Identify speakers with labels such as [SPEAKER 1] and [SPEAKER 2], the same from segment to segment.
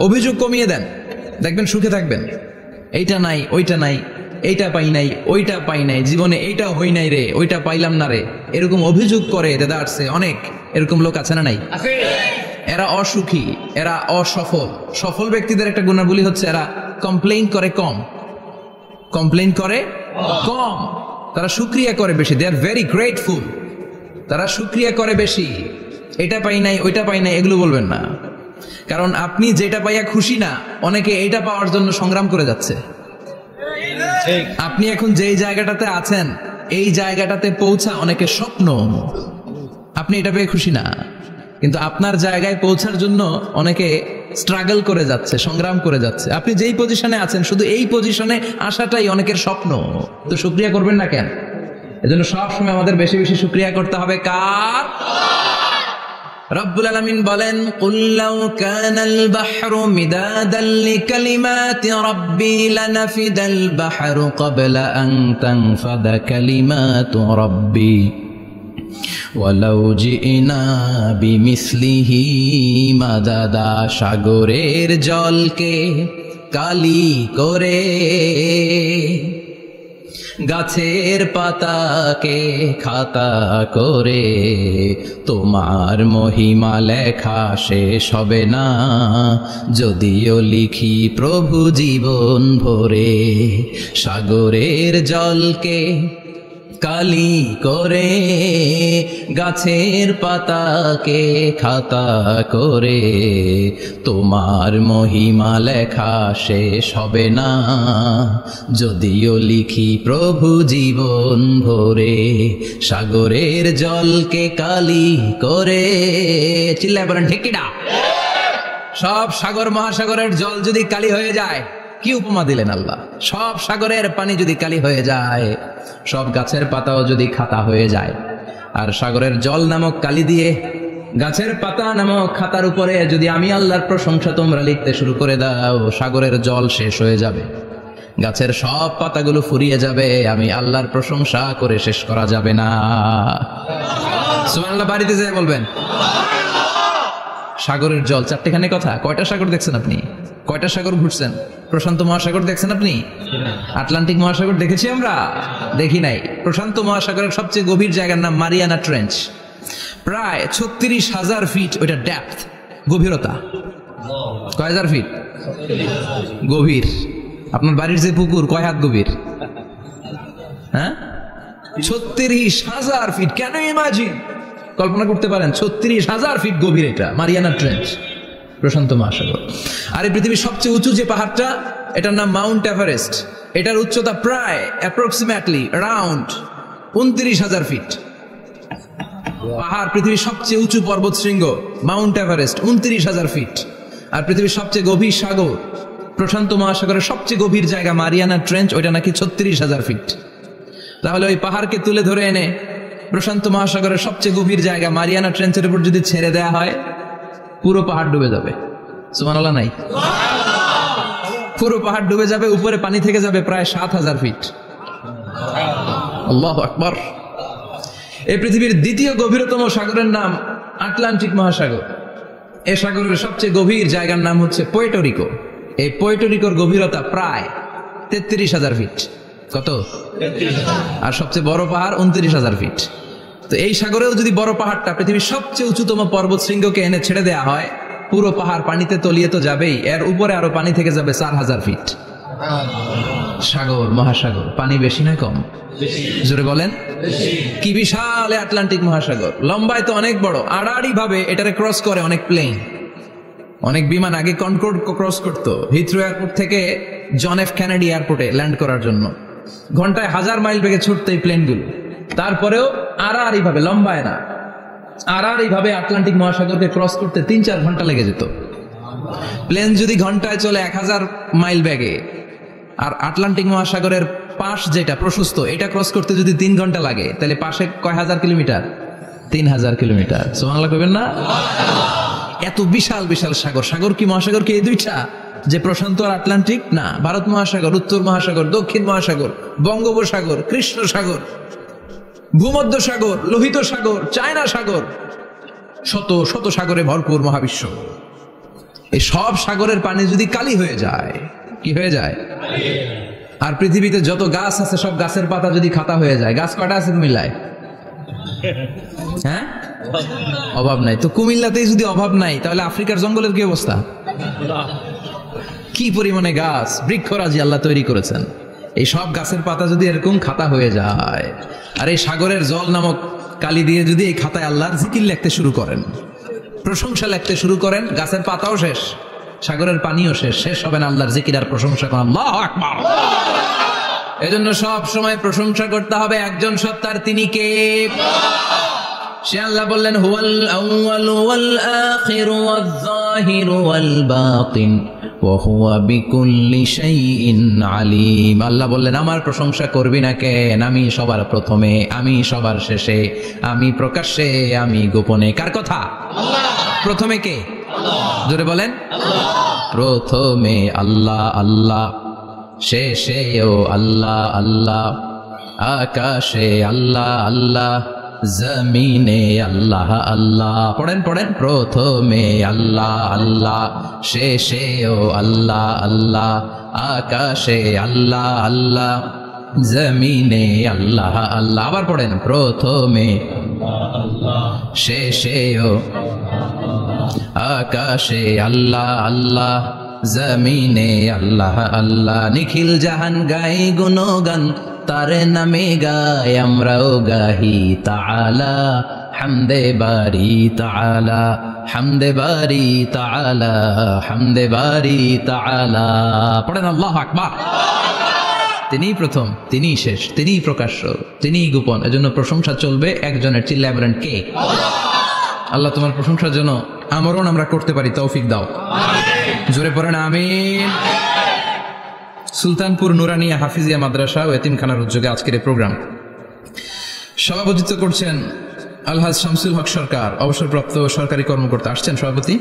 [SPEAKER 1] অভিযোগ কমিয়ে দেন, দেখবেন সুখে থাকবেন। এইটা নাই, ওইটা নাই, এইটা পাই নাই, ওইটা পাই নাই, জীবনে এইটা হই নাই রে, ওইটা পাইলাম না রে, এরকম অভিযোগ করে দেদারসে অনেক এরকম লোক আছে না নাই? এরা অসুখী, এরা অসফল। সফল ব্যক্তিদের একটা গুণাবলী হচ্ছে এরা কমপ্লেইন করে কম, কমপ্লেইন করে কম, তারা শুকরিয়া করে বেশি। দে আর ভেরি গ্রেটফুল, তারা শুকরিয়া করে বেশি। এটা পাই নাই, ওইটা পাই নাই এগুলো বলবেন না, কারণ আপনি যেটা পাইয়া খুশি না, অনেকে এইটা পাওয়ার জন্য সংগ্রাম করে যাচ্ছে। আপনি এখন যেই জায়গাটাতে আছেন, এই জায়গাটাতে পৌঁছা অনেকের স্বপ্ন। আপনি এটা পেয়ে খুশি না, কিন্তু আপনার জায়গায় পৌঁছার জন্য অনেকে স্ট্রাগল করে যাচ্ছে, সংগ্রাম করে যাচ্ছে। আপনি যেই পজিশনে আছেন, শুধু এই পজিশনে আসাটাই অনেকের স্বপ্ন। তো শুকরিয়া করবেন না কেন? এজন্য সবসময় আমাদের বেশি বেশি শুকরিয়া করতে হবে কার? রব্বুল আলামিন বলেন, কুল লাউ কানাল বাহরু মিদাদাল লিকালিমাতি রাব্বি লানাফিদাল বাহরু ক্বাবলা আন তানফাদা কালিমাতু রাব্বি ওয়ালাউ জিনা বিমিসলিহি মাদাদা। সাগরের জলকে কালি করে, গাছের পাতাকে খাতা করে, তোমার মহিমা লেখা শেষ হবে না, যদিও লিখি প্রভু জীবন ভরে। সাগরের জলকে কালি করে, গাছের পাতাকে খাতা করে, তোমার মহিমা লেখা শেষ হবে না, যদিও লিখি প্রভু জীবন ভরে। সাগরের জলকে কালি করে, চিল্লায় বলেন ঠিক কিনা? সব সাগর মহাসাগরের জল যদি কালি হয়ে যায়, কি উপমা দিলেন আল্লাহ! সব সাগরের পানি যদি কালি হয়ে যায়, সব গাছের পাতাও যদি খাতা হয়ে যায়, আর সাগরের জল নামক কালি দিয়ে গাছের পাতা নামক খাতার উপরে যদি আমি আল্লাহর প্রশংসা তোমরা লিখতে শুরু করে দাও, সাগরের জল শেষ হয়ে যাবে, গাছের সব পাতাগুলো ফুরিয়ে যাবে, আমি আল্লাহর প্রশংসা করে শেষ করা যাবে না। সুবহানাল্লাহ বাড়িতে যেয়ে বলবেন। সাগরের জল, চারটেখানে কথা। কয়টা সাগর দেখছেন আপনি? কয়টা সাগর ঘুরছেন? প্রশান্ত মহাসাগর দেখছেন আপনি? আটলান্টিক মহাসাগর দেখেছি আমরা? দেখি নাই। প্রশান্ত মহাসাগরের সবচেয়ে গভীর জায়গার নাম মারিয়ানা ট্রেঞ্চ। প্রায় 36,000 ফিট ওইটা ডেপথ, গভীরতা। কয় হাজার ফিট গভীর? আপনার বাড়ির যে পুকুর কয় হাত গভীর? হ্যাঁ, 36,000 ফিট। কেন ইমাজিন, কল্পনা করতে পারেন? 36,000 ফিট গভীর এটা মারিয়ানা ট্রেঞ্চ, প্রশান্ত মহাসাগর। আর এই পৃথিবীর সবচেয়ে উঁচু যে পাহাড়টা, এটার নাম মাউন্ট এভারেস্ট। এটার উচ্চতা প্রায় অ্যাপ্রক্সিমেটলি অ্যারাউন্ড 29,000 ফিট। পাহাড়, পৃথিবীর সবচেয়ে উঁচু পর্বত শৃঙ্গ মাউন্ট এভারেস্ট 29,000 ফিট। আর পৃথিবীর সবচেয়ে গভীর সাগর, প্রশান্ত মহাসাগরের সবচেয়ে গভীর জায়গা মারিয়ানা ট্রেঞ্চ, ওইটা নাকি 36,000 ফিট। তাহলে ওই পাহাড়কে তুলে ধরে এনে প্রশান্ত মহাসাগরের সবচেয়ে গভীর জায়গা মারিয়ানা ট্রেঞ্চের উপর যদি ছেড়ে দেয়া হয়, পুরো পাহাড় ডুবে যাবে। সুবহানাল্লাহ নাই? পুরো পাহাড় ডুবে যাবে, উপরে পানি থেকে যাবে প্রায় 7,000 ফিট। আল্লাহু আকবার। এই পৃথিবীর দ্বিতীয় গভীরতম সাগরের নাম আটলান্টিক মহাসাগর। এই সাগরের সবচেয়ে গভীর জায়গার নাম হচ্ছে পুয়ের্টো। এই পুয়ের্টো গভীরতা প্রায় 33,000 ফিট। কত? আর সবচেয়ে বড় পাহাড় 29,000 ফিট। তো এই সাগরেও যদি বড় পাহাড়টা, পৃথিবীর সবচেয়ে উঁচুতম পর্বত শৃঙ্গকে এনে ছেড়ে দেয়া হয়, পুরো পাহাড় পানিতে তলিয়ে তো যাবেই, এর উপরে আরো পানি থেকে যাবে 4,000 ফিট। সাগর, মহাসাগর, পানি বেশি না কম? জোরে বলেন। কি বিশাল আটলান্টিক মহাসাগর! লম্বায় তো অনেক বড়, আড়াআড়ি ভাবে এটারে ক্রস করে অনেক প্লেন, অনেক বিমান। আগে কনকর্ড ক্রস করতো হিথ্রো এয়ারপোর্ট থেকে জন এফ কেনেডি এয়ারপোর্টে ল্যান্ড করার জন্য। ঘন্টায় 1000 মাইল বেগে ছুটতো এই প্লেনগুলো। তারপরেও আড়াআড়ি ভাবে, লম্বায় না, আড়াআড়ি ভাবে আটলান্টিক মহাসাগরকে ক্রস করতে 3-4 ঘন্টা লেগে যেত। প্লেন যদি ঘন্টায় চলে 1000 মাইল বেগে, আর আটলান্টিক মহাসাগরের পাশ যেটা প্রশস্ত, এটা ক্রস করতে যদি 3 ঘন্টা লাগে, তাহলে পাশে কয় হাজার কিলোমিটার? 3000 কিলোমিটার। সুবহানাল্লাহ কইবেন না? এত বিশাল বিশাল সাগর। সাগর কি, মহাসাগর কি এই দুইটা? যে প্রশান্ত আর আটলান্টিক? না, ভারত মহাসাগর, উত্তর মহাসাগর, দক্ষিণ মহাসাগর, বঙ্গোপসাগর, কৃষ্ণ সাগর, ভূমধ্য সাগর, লোহিত সাগর, চায়না সাগর, শত শত সাগরে ভরপুর মহাবিশ্ব। এই সব সাগরের পানি যদি কালি হয়ে যায়, কি হয়ে যায়? আর পৃথিবীতে যত গাছ আছে সব গাছের পাতা যদি খাতা হয়ে যায়, গাছ কয়টা আছে কুমিল্লায়? হ্যাঁ, অভাব নাই। তো কুমিল্লাতেই যদি অভাব নাই, তাহলে আফ্রিকার জঙ্গলের কি অবস্থা? কি পরিমাণে গাছ, বৃক্ষরাজি আল্লাহ তৈরি করেছেন। এই সব গাছের পাতা যদি এরকম খাতা হয়ে যায়, আর এই সাগরের জল নামক কালি দিয়ে যদি এই খাতায় আল্লাহর জিকির লিখতে শুরু করেন, প্রশংসা লিখতে শুরু করেন, গাছের পাতাও শেষ, সাগরের পানিও শেষ, শেষ হবে না আল্লাহর জিকির আর প্রশংসা করেন। আল্লাহু আকবার। এজন্য সব সময় প্রশংসা করতে হবে একজন সত্তার, তিনি কে? সে আল্লাহ বললেন, হুয়াল আউয়ালু ওয়াল আখিরু ওয়াজ যাহিরু ওয়াল বাতিন ওয়া হুয়া বিকুল্লি শাইইন আলিম। আল্লাহ বললেন, আমার প্রশংসা করবি না কেন? আমি সবার প্রথমে, আমি সবার শেষে, আমি প্রকাশ্যে, আমি গোপনে। কার কথা? আল্লাহ। প্রথমে কে? আল্লাহ। জোরে বলেন, আল্লাহ। প্রথমে আল্লাহ আল্লাহ, শেষেও আল্লাহ আল্লাহ, আকাশে আল্লাহ আল্লাহ, জমিনে আল্লাহ আল্লাহ। পড়েন পড়েন, প্রথমে আল্লাহ আল্লাহ, শেষেও আল্লাহ আল্লাহ, আকাশে আল্লাহ আল্লাহ, জমিনে আল্লাহ আল্লাহ। আবার পড়েন, প্রথমে শেষেও আকাশে আল্লাহ আল্লাহ, জমিনে আল্লাহ আল্লাহ। নিখিল জাহান গাই গুণগান, তার নামে গায় আমরাও গাহি তাআলা, হামদে বারি তাআলা, হামদে বারি তাআলা, হামদে বারি তাআলা। পড়েন আল্লাহু আকবার। তিনিই প্রথম, তিনিই শেষ, তিনিই প্রকাশ্য, তিনিই গোপন। এজন্য প্রশংসা চলবে একজনের। চিল্লায় বলেন, কে? আল্লাহ তোমার প্রশংসার জন্য আমরণ আমরা করতে পারি, তৌফিক দাও। জোরে পড়েন আমিন। সুলতানপুর নুরানিয়া হাফিজিয়া মাদ্রাসা ও এতিমখানার উদ্যোগে আজকের এই প্রোগ্রাম সভাপতিত্ব করছেন আলহাজ শামসুল হক সরকার, অবসরপ্রাপ্ত সরকারি কর্মকর্তা। আসছেন সভাপতি,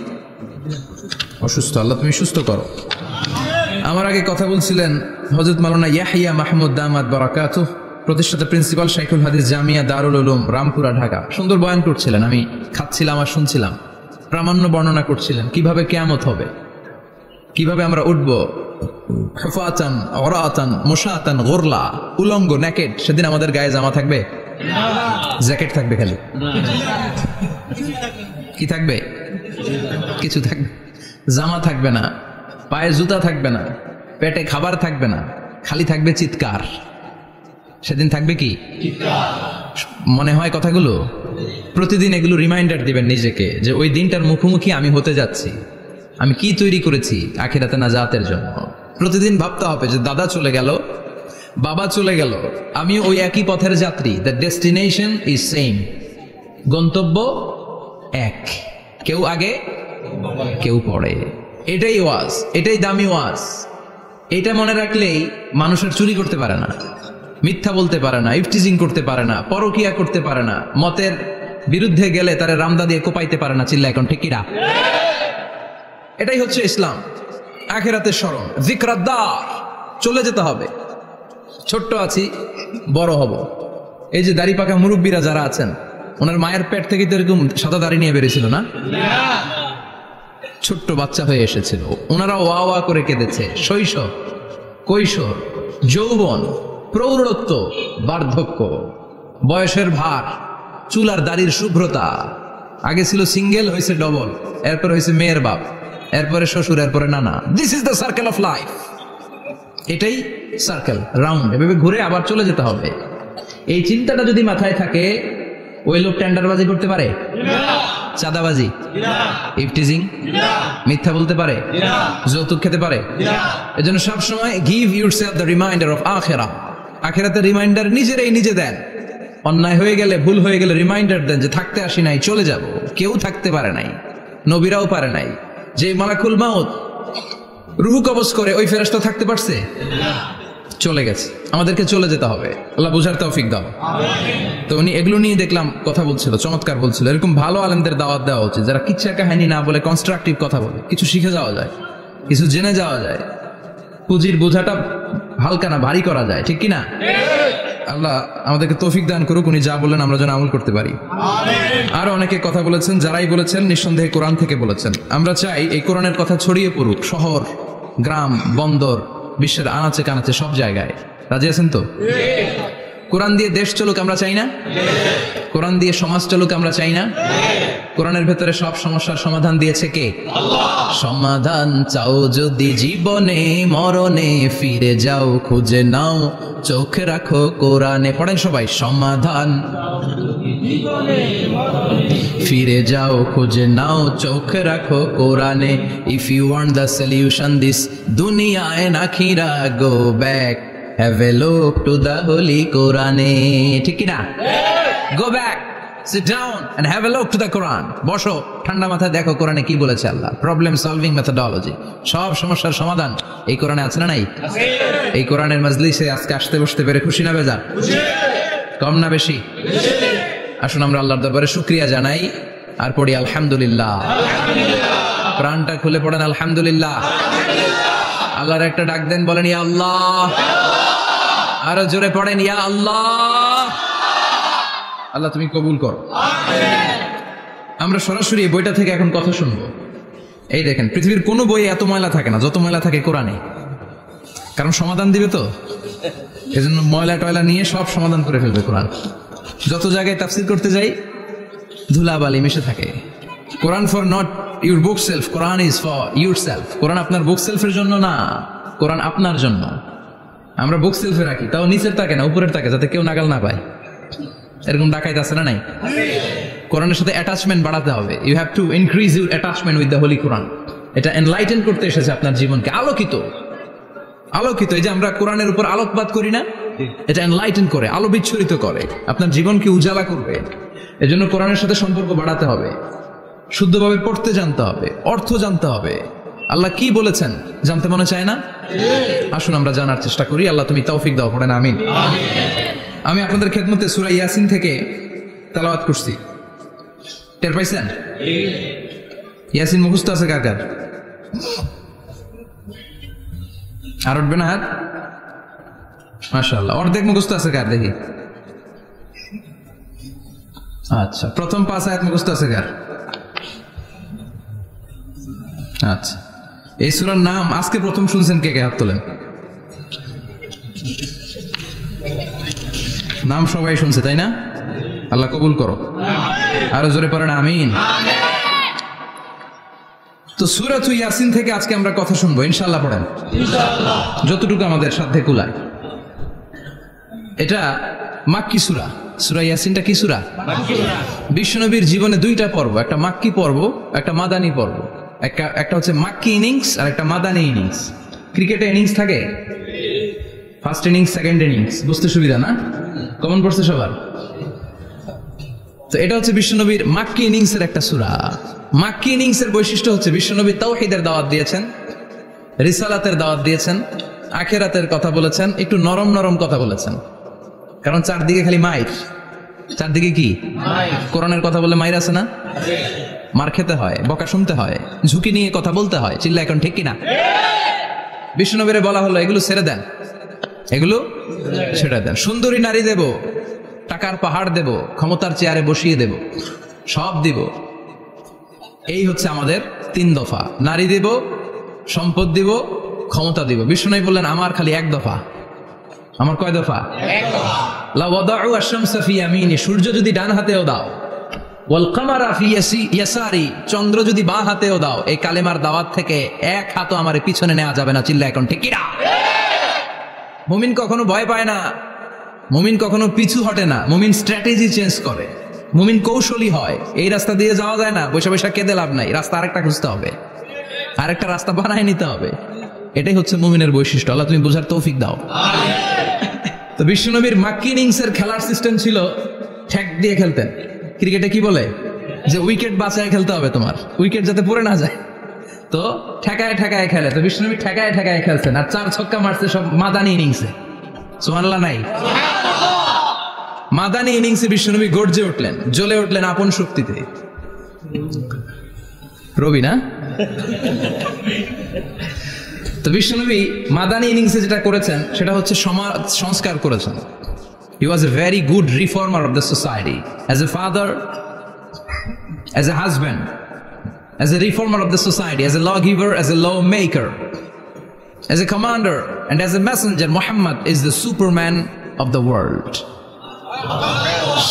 [SPEAKER 1] অসুস্থ, আল্লাহ তুমি সুস্থ করো। আমার আগে কথা বলছিলেন হযরত মাওলানা ইয়াহিয়া মাহমুদ দামাত বারাকাতুহু, প্রতিষ্ঠাতা প্রিন্সিপাল শাইখুল হাদিস জামিয়া দারুল উলুম রামপুরা ঢাকা। সুন্দর বয়ান করছিলেন, আমি খাচ্ছিলাম আর শুনছিলাম। প্রামাণ্য বর্ণনা করছিলেন কিভাবে কিয়ামত হবে, কিভাবে আমরা উঠব হুফাতান ওরাতান মুশাতান গুরলা, উলঙ্গ নেকেড। সেদিন আমাদের গায়ে জামা থাকবে? জ্যাকেট থাকবে খালি। কি থাকবে? কিছু থাকবে, জামা থাকবে না, পায়ে জুতা থাকবে না, পেটে খাবার থাকবে না, খালি থাকবে চিৎকার। সেদিন থাকবে কি? মনে হয় কথাগুলো প্রতিদিন এগুলো রিমাইন্ডার দিবেন নিজেকে, যে ওই দিনটার মুখোমুখি আমি হতে যাচ্ছি, আমি কি তৈরি করেছি আখিরাতে নাজাতের জন্য। প্রতিদিন ভাবতে হবে যে দাদা চলে গেল, বাবা চলে গেল, আমি ওই একই পথের যাত্রী। দ্য ডেস্টিনেশন ইজ সেম, গন্তব্য এক, কেউ আগে কেউ পরে। এটাই ওয়াজ, এটাই দামি ওয়াজ। এটা মনে রাখলেই মানুষের চুরি করতে পারে না, মিথ্যা বলতে পারে না, ইফটিজিং করতে পারে না, পরকিয়া করতে পারে না, মতের বিরুদ্ধে গেলে তারা রামদা দিয়ে কোপাইতে পারে না। চিল্লা এখন ঠিক কিনা? এটাই হচ্ছে ইসলাম। আখিরাতের স্মরণ, যিকরাদ্দার, চলে যেতে হবে। ছোট্ট আছি, বড় হব। এই যে দাড়ি পাকা মুরব্বীরা যারা আছেন, ওনার মায়ের পেট থেকে তো এরকম সাদা দাড়ি নিয়ে বেরিয়েছিল না? ছোট্ট বাচ্চা হয়ে এসেছিল, ওনারা ওয়া ওয়া করে কেঁদেছে। শৈশব, কৈশোর, যৌবন, প্রৌঢ়ত্ব, বার্ধক্য, বয়সের ভার, চুলার দাড়ির শুভ্রতা। আগে ছিল সিঙ্গেল, হয়েছে ডবল, এরপর হয়েছে মেয়ের বাপ, এরপরে শ্বশুর, এরপরে নানা। This is the circle of life. এটাই সার্কেল, রাউন্ড, এভাবে ঘুরে আবার চলে যেতে হবে। এই চিন্তাটা যদি মাথায় থাকে, ওই লোক টেন্ডারবাজি করতে পারে? চাঁদাবাজি, ইফটিজিং, মিথ্যা বলতে পারে? যৌতুক খেতে পারে? এজন্য সবসময় give yourself the reminder of আখিরাহ। আখিরাতের রিমাইন্ডার নিজেরাই নিজে দেন। অন্যায় হয়ে গেলে, ভুল হয়ে গেলে রিমাইন্ডার দেন যে থাকতে আসি নাই, চলে যাব। কেউ থাকতে পারে নাই, নবীরাও পারে নাই। যে মালাকুল মাউত রূহ কবজ করে, ওই ফেরেশতা থাকতে পারছে? চলে গেছে। আমাদেরকে চলে যেতে হবে। আল্লাহ বুঝার তৌফিক দাও। তো উনি এগুলো নিয়ে দেখলাম কথা বলছিল, চমৎকার বলছিল। এরকম ভালো আলেমদের দাওয়াত দেওয়া উচিত, যারা কিচ্ছা কাহিনী না বলে কনস্ট্রাকটিভ কথা বলে। কিছু শিখে যাওয়া যায়, কিছু জেনে যাওয়া যায়। পুঁজির বোঝাটা হালকা না ভারী করা যায়, ঠিক কিনা? আল্লাহ আমাদেরকে তৌফিক দান করুক, উনি যা বললেন আমরা যেন আমল করতে পারি। আরো অনেকে কথা বলেছেন, যারাই বলেছেন নিঃসন্দেহে কোরআন থেকে বলেছেন। আমরা চাই এই কোরআনের কথা ছড়িয়ে পড়ুক শহর, গ্রাম, বন্দর, বিশ্বের আনাচে কানাচে সব জায়গায়। রাজি আছেন তো? কোরআন দিয়ে দেশ চলুক আমরা চাই না? কোরআন দিয়ে সমাজ চলুক আমরা চাই না? কোরআনের ভেতরে সব সমস্যার সমাধান দিয়েছে কে? আল্লাহ। সমাধান চাও যদি জীবনে মরণে, ফিরে যাও খুঁজে নাও, চোখ রাখো কোরআনে। পড়েন সবাই, সমাধান ফিরে যাও খুঁজে নাও, চোখ রাখো কোরআনে। If you want the solution this দুনিয়া এন্ড আখিরা, go back, have a look to the holy Quran. ঠিক কি না? Go back, sit down and have a look to the Quran. বসো, ঠান্ডা মাথায় দেখো কোরআনে কি বলেছে আল্লাহ। প্রবলেম সলভিং মেথোডোলজি, সব সমস্যার সমাধান এই কোরআনে আছে না নাই? এই কোরআনের মজলিসে আজকে আসতে বসতে পেরে খুশি না বেজার? কম না বেশি? আসুন আমরা আল্লাহর দরবারে শুকরিয়া জানাই আর পড়ি আলহামদুলিল্লাহ। প্রাণটা খুলে পড়েন আলহামদুলিল্লাহ। আল্লাহর একটা ডাক দেন, বলেন ইয়া আল্লাহ। আরো জোরে পড়েন ইয়া আল্লাহ। আল্লাহ তুমি কবুল করো। আমরা সরাসরি এই বইটা থেকে এখন কথা শুনবো। এই দেখেন, পৃথিবীর কোনো বইয়ে এত ময়লা থাকে না যত ময়লা থাকে কোরআনে। কারণ সমাধান দিবে তো, এজন্য ময়লা টয়লা নিয়ে সব সমাধান করে ফেলবে কোরআন। যত জায়গায় তাফসীর করতে যাই ধুলাবালি মিশে থাকে। Quran for not your bookshelf, Quran is for yourself. Quran আপনার বুক সেলফের জন্য না, কোরআন আপনার জন্য। আমরা বুক সেলফে রাখি, তাও নিচের থাকে না উপরের থাকে, যাতে কেউ নাগাল না পায়। এরকম ডাকাইতে আছে না নাই? কোরআনের সাথে অ্যাটাচমেন্ট বাড়াতে হবে। You have to increase your attachment with the holy Quran. এটা এনলাইটেন করতে এসেছে আপনার জীবনকে, আলোকিত। আলোকিত, এই যে আমরা কোরআনের উপর আলোকপাত করি না, এটা এনলাইটেন করে, আলো বিচ্ছুরিত করে, আপনার জীবনকে উজালা করবে। এজন্য কোরআনের সাথে সম্পর্ক বাড়াতে হবে, শুদ্ধভাবে পড়তে জানতে হবে, অর্থ জানতে হবে। আল্লাহ কি বলেছেন জানতে মনে চায় না? আসুন আমরা জানার চেষ্টা করি। আল্লাহ তুমি তৌফিক দাও, পড়েন আমিন। আমি আপনাদের খেদমতে সূরা ইয়াসিন থেকে তেলাওয়াত করছি, টের পাইছেন? ইয়াসিন মুখস্থ আছে কার কার? আর উঠবে না হাত? মাশাআল্লাহ। অর্ধেক মুখস্থ আছে কার দেখি? আচ্ছা, প্রথম 5 আয়াত মুখস্থ আছে কার? আচ্ছা, এই সূরার নাম আজকে প্রথম শুনছেন কে কে? হাত তোলেন। নাম সবাই শুনছে তাই না? আল্লাহ কবুল করো। আরো জোরে পড়েন আমিন। তো সূরাতু ইয়াসিন থেকে আজকে আমরা কথা শুনবো ইনশাআল্লাহ। পড়েন ইনশাআল্লাহ, যতটুকু আমাদের সাধ্যে কুলায়। এটা মাক্কি সূরা। সূরা ইয়াসিনটা কি সূরা? মাক্কি সূরা। বিশ্বনবীর জীবনে দুইটা পর্ব, একটা মাক্কি পর্ব, একটা মাদানী পর্ব। একটা হচ্ছে মাক্কি ইনিংস আর একটা মাদানী ইনিংস। ক্রিকেটে ইনিংস থাকে, ফার্স্ট ইনিংস, সেকেন্ড ইনিংস, বুঝতে সুবিধা না? কমন পড়ছে সবার? তো এটা হচ্ছে বিশ্বনবীর মাক্কি ইনিংসের একটা সূরা। মাক্কি ইনিংসের বৈশিষ্ট্য হচ্ছে বিশ্বনবী তাওহীদের দাওয়াত দিয়েছেন, রিসালাতের দাওয়াত দিয়েছেন, আখিরাতের কথা বলেছেন, একটু নরম নরম কথা বলেছেন। কারণ চারদিকে খালি মাইর, চারদিকে কি কোরআনের কথা বলে মাইর আছে না? মার খেতে হয়, বকা শুনতে হয়, ঝুঁকি নিয়ে কথা বলতে হয়। চিল্লা এখন ঠিক কিনা? বিশ্বনবীরে বলা হলো এগুলো ছেড়ে দেন, এগুলো ছেড়ে দেন। সুন্দরী নারী দেব, টাকার পাহাড় দেব, ক্ষমতার চেয়ারে বসিয়ে দেব, সব দিব। এই হচ্ছে আমাদের 3 দফা। নারী দিব, সম্পদ দিব, ক্ষমতা দিব। বিশ্বনবী বললেন আমার খালি 1 দফা। আমার কয় দফা? 1 দফা। লা ওয়াদাউ আশ-শামসা ফি ইয়ামিনি, সূর্য যদি ডান হাতেও দাও, ওয়াল কামারা ফি ইয়াসারি, চন্দ্র যদি বাঁ হাতেও দাও, এই কালেমার দাওয়াত থেকে 1 হাতও আমার পিছনে নেওয়া যাবে না। চিল্লা এখন ঠিক কিনা? মুমিন কখনো ভয় পায় না, মুমিন কখনো পিছু হটে না, মুমিন স্ট্র্যাটেজি চেঞ্জ করে, মুমিন কৌশলী হয়। এই রাস্তা দিয়ে যাওয়া যায় না, বসে বসে কেঁদে লাভ নাই, রাস্তা আরেকটা খুঁজতে হবে, আরেকটা রাস্তা বানায় নিতে হবে। এটাই হচ্ছে মুমিনের বৈশিষ্ট্য। আল্লাহ তুমি বোঝার তৌফিক দাও। তো বিশ্বনবীর মাক্কি ইনিংসের খেলার সিস্টেম ছিল ঠ্যাক দিয়ে খেলতেন। ক্রিকেটে কি বলে যে উইকেট বাঁচায় খেলতে হবে, তোমার উইকেট যাতে পড়ে না যায়। তো ঠেকায় ঠেকায় খেলে। তো বিশ্বনবী ঠেকায় ঠেকায় খেলছেন, আর 4 ছক্কা মারছে সব মাদানী ইনিংসে। সুবহানাল্লাহ নাই? মাদানী ইনিংসে বিশ্বনবী গর্জে উঠলেন, জ্বলে উঠলেন আপন শক্তিতে। রবি না? তো বিশ্বনবী মাদানী ইনিংসে যেটা করেছেন সেটা হচ্ছে সমাজ সংস্কার করেছেন। He was a very good reformer of the society. As a father, as a husband, as a reformer of the society, as a lawgiver, as a lawmaker, as a commander, and as a messenger, Muhammad is the Superman of the world.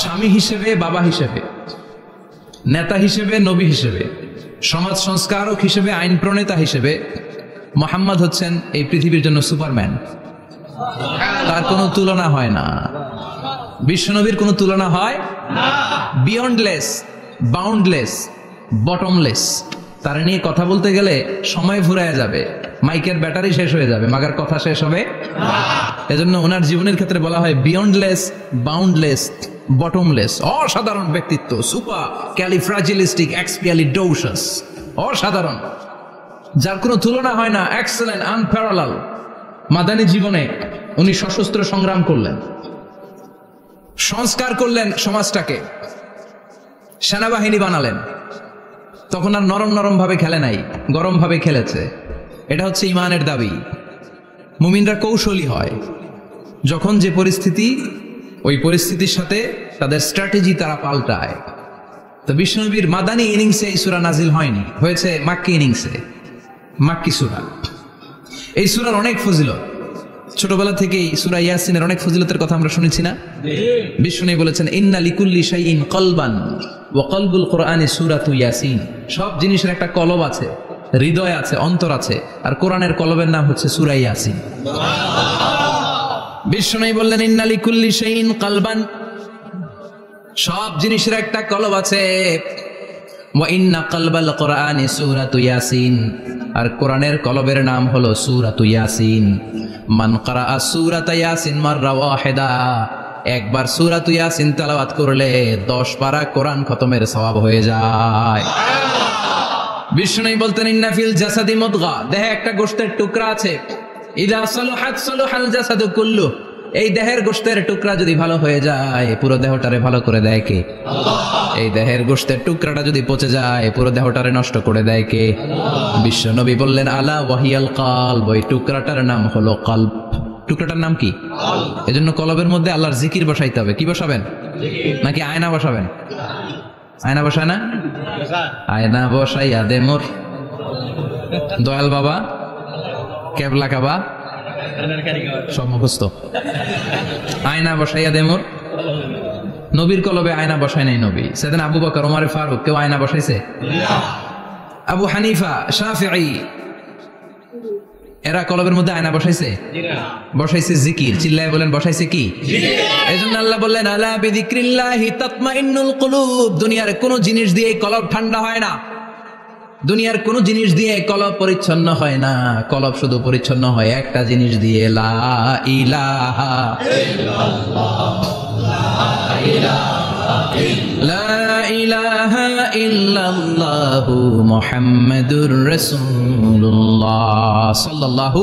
[SPEAKER 1] স্বামী হিসেবে, বাবা হিসেবে, নেতা হিসেবে, নবী হিসেবে, সমাজ সংস্কারক হিসেবে, আইন প্রণেতা হিসেবে মুহাম্মদ হচ্ছেন এই পৃথিবীর জন্য সুপারম্যান। তার কোনো তুলনা হয় না, বিশ্বনবীর কোনো তুলনা হয় না। Beyondless, boundless, bottomless. তার নিয়ে কথা বলতে গেলে সময় ফুরায় যাবে, মাইকের ব্যাটারি শেষ হয়ে যাবে, মাগার কথা শেষ হবে না। এজন্য ওনার জীবনের ক্ষেত্রে বলা হয় বিয়ন্ডলেস, বাউন্ডলেস, বটমলেস। অসাধারণ ব্যক্তিত্ব, সুপার ক্যালিফ্রাজিলিস্টিক এক্সপিয়ালিডোসাস, অসাধারণ, যার কোনো তুলনা হয় না, এক্সেলেন্ট, আনপ্যারালাল। মাদানী জীবনে উনি সশস্ত্র সংগ্রাম করলেন, সংস্কার করলেন সমাজটাকে, সেনাবাহিনী বানালেন। তখন আর নরম নরম ভাবে খেলে নাই, গরম ভাবে খেলেছে। এটা হচ্ছে ইমানের দাবি। মুমিনরা কৌশলী হয়, যখন যে পরিস্থিতি, ওই পরিস্থিতির সাথে তাদের স্ট্র্যাটেজি তারা পাল্টায়। তো বিশ্বনবীর মাদানী ইনিংসে এই সূরা নাজিল হয়নি, হয়েছে মাক্কি ইনিংসে, মাক্কি সূরা। এই সূরার অনেক ফজিলত, ছোটবেলা থেকেই সূরা ইয়াসিনের অনেক ফজিলতের কথা আমরা শুনেছি না? বিশ্বনবী বলেছেন ইন্না লিকুল্লি শাইইন কলবান ওয়া কলবুল কুরআনি সূরাতু ইয়াসিন। সব জিনিসের একটা কলব আছে, হৃদয় আছে, অন্তর আছে, আর কোরআনের কলবের নাম হচ্ছে সূরা ইয়াসিন। বিশ্বনবী বললেন ইন্না লিকুল্লি শাইইন কলবান, সব জিনিসের একটা কলব আছে। ওয়া ইন্না কলবাল কুরআনি সূরাতু ইয়াসিন, আর কোরআনের কলবের নাম হলো সূরাতু ইয়াসিন। মান ক্বারাআ সূরাতা ইয়াসিন মাররা ওয়াহিদা, একবার সূরাতু ইয়াসিন তেলাওয়াত করলে 10 পারা কোরআন খতমের সওয়াব হয়ে যায়। বিষ্ণু বলতেন ইন্না ফিল জাসাদি মুদগা, দেহে একটা গোশতের টুকরা আছে, ইযা সালাহাত সালাহাল জাসাদু কুল্লু, এই দেহের গোশতের টুকরা যদি ভালো হয়ে যায় পুরো দেহটারে ভালো করে দেয় কে? আল্লাহ। এই দেহের গোশতের টুকরাটা যদি পচে যায় পুরো দেহটারে নষ্ট করে দেয় কে? আল্লাহ। বিশ্ব নবী বললেন আলা ওয়াহিয়াল কলব, ওই টুকরাটার নাম হলো কলব। টুকরাটার নাম কি? কলব। এজন্য কলবের মধ্যে আল্লাহর জিকির বসাইতে হবে। কি বসাবেন? নাকি আয়না বসাবেন? আয়না বসায় না? আয়না বসাইয়া দে মোর দয়াল বাবা, কেবলা কাবা, সব মুখস্থ। আয়না বসাইয়া দে মোর, নবীর কলবে আয়না বসায় নাই নবী। সেদিন আবু বকর, ওমর ফারুক, কেউ আয়না বসাইছে? আবু হানিফা, শাফিঈ, এরা কলবের মধ্যে আয়না বসাইছে? বসাইছে জিকির। চিল্লায় বলেন বসাইছে কি? এজন্য আল্লাহ বললেন আলা বিযিকরিল্লাহি তাতমাইন্নুল কুলুব। দুনিয়ার কোন জিনিস দিয়ে কলব ঠান্ডা হয় না, দুনিয়ার কোন জিনিস দিয়ে কলব পরিচ্ছন্ন হয় না। কলব শুধু পরিচ্ছন্ন হয় একটা জিনিস দিয়ে, লা ইলাহা ইল্লাল্লাহ, লা ইলাহা ইল্লাল্লাহু মুহাম্মাদুর রাসূলুল্লাহ সাল্লাল্লাহু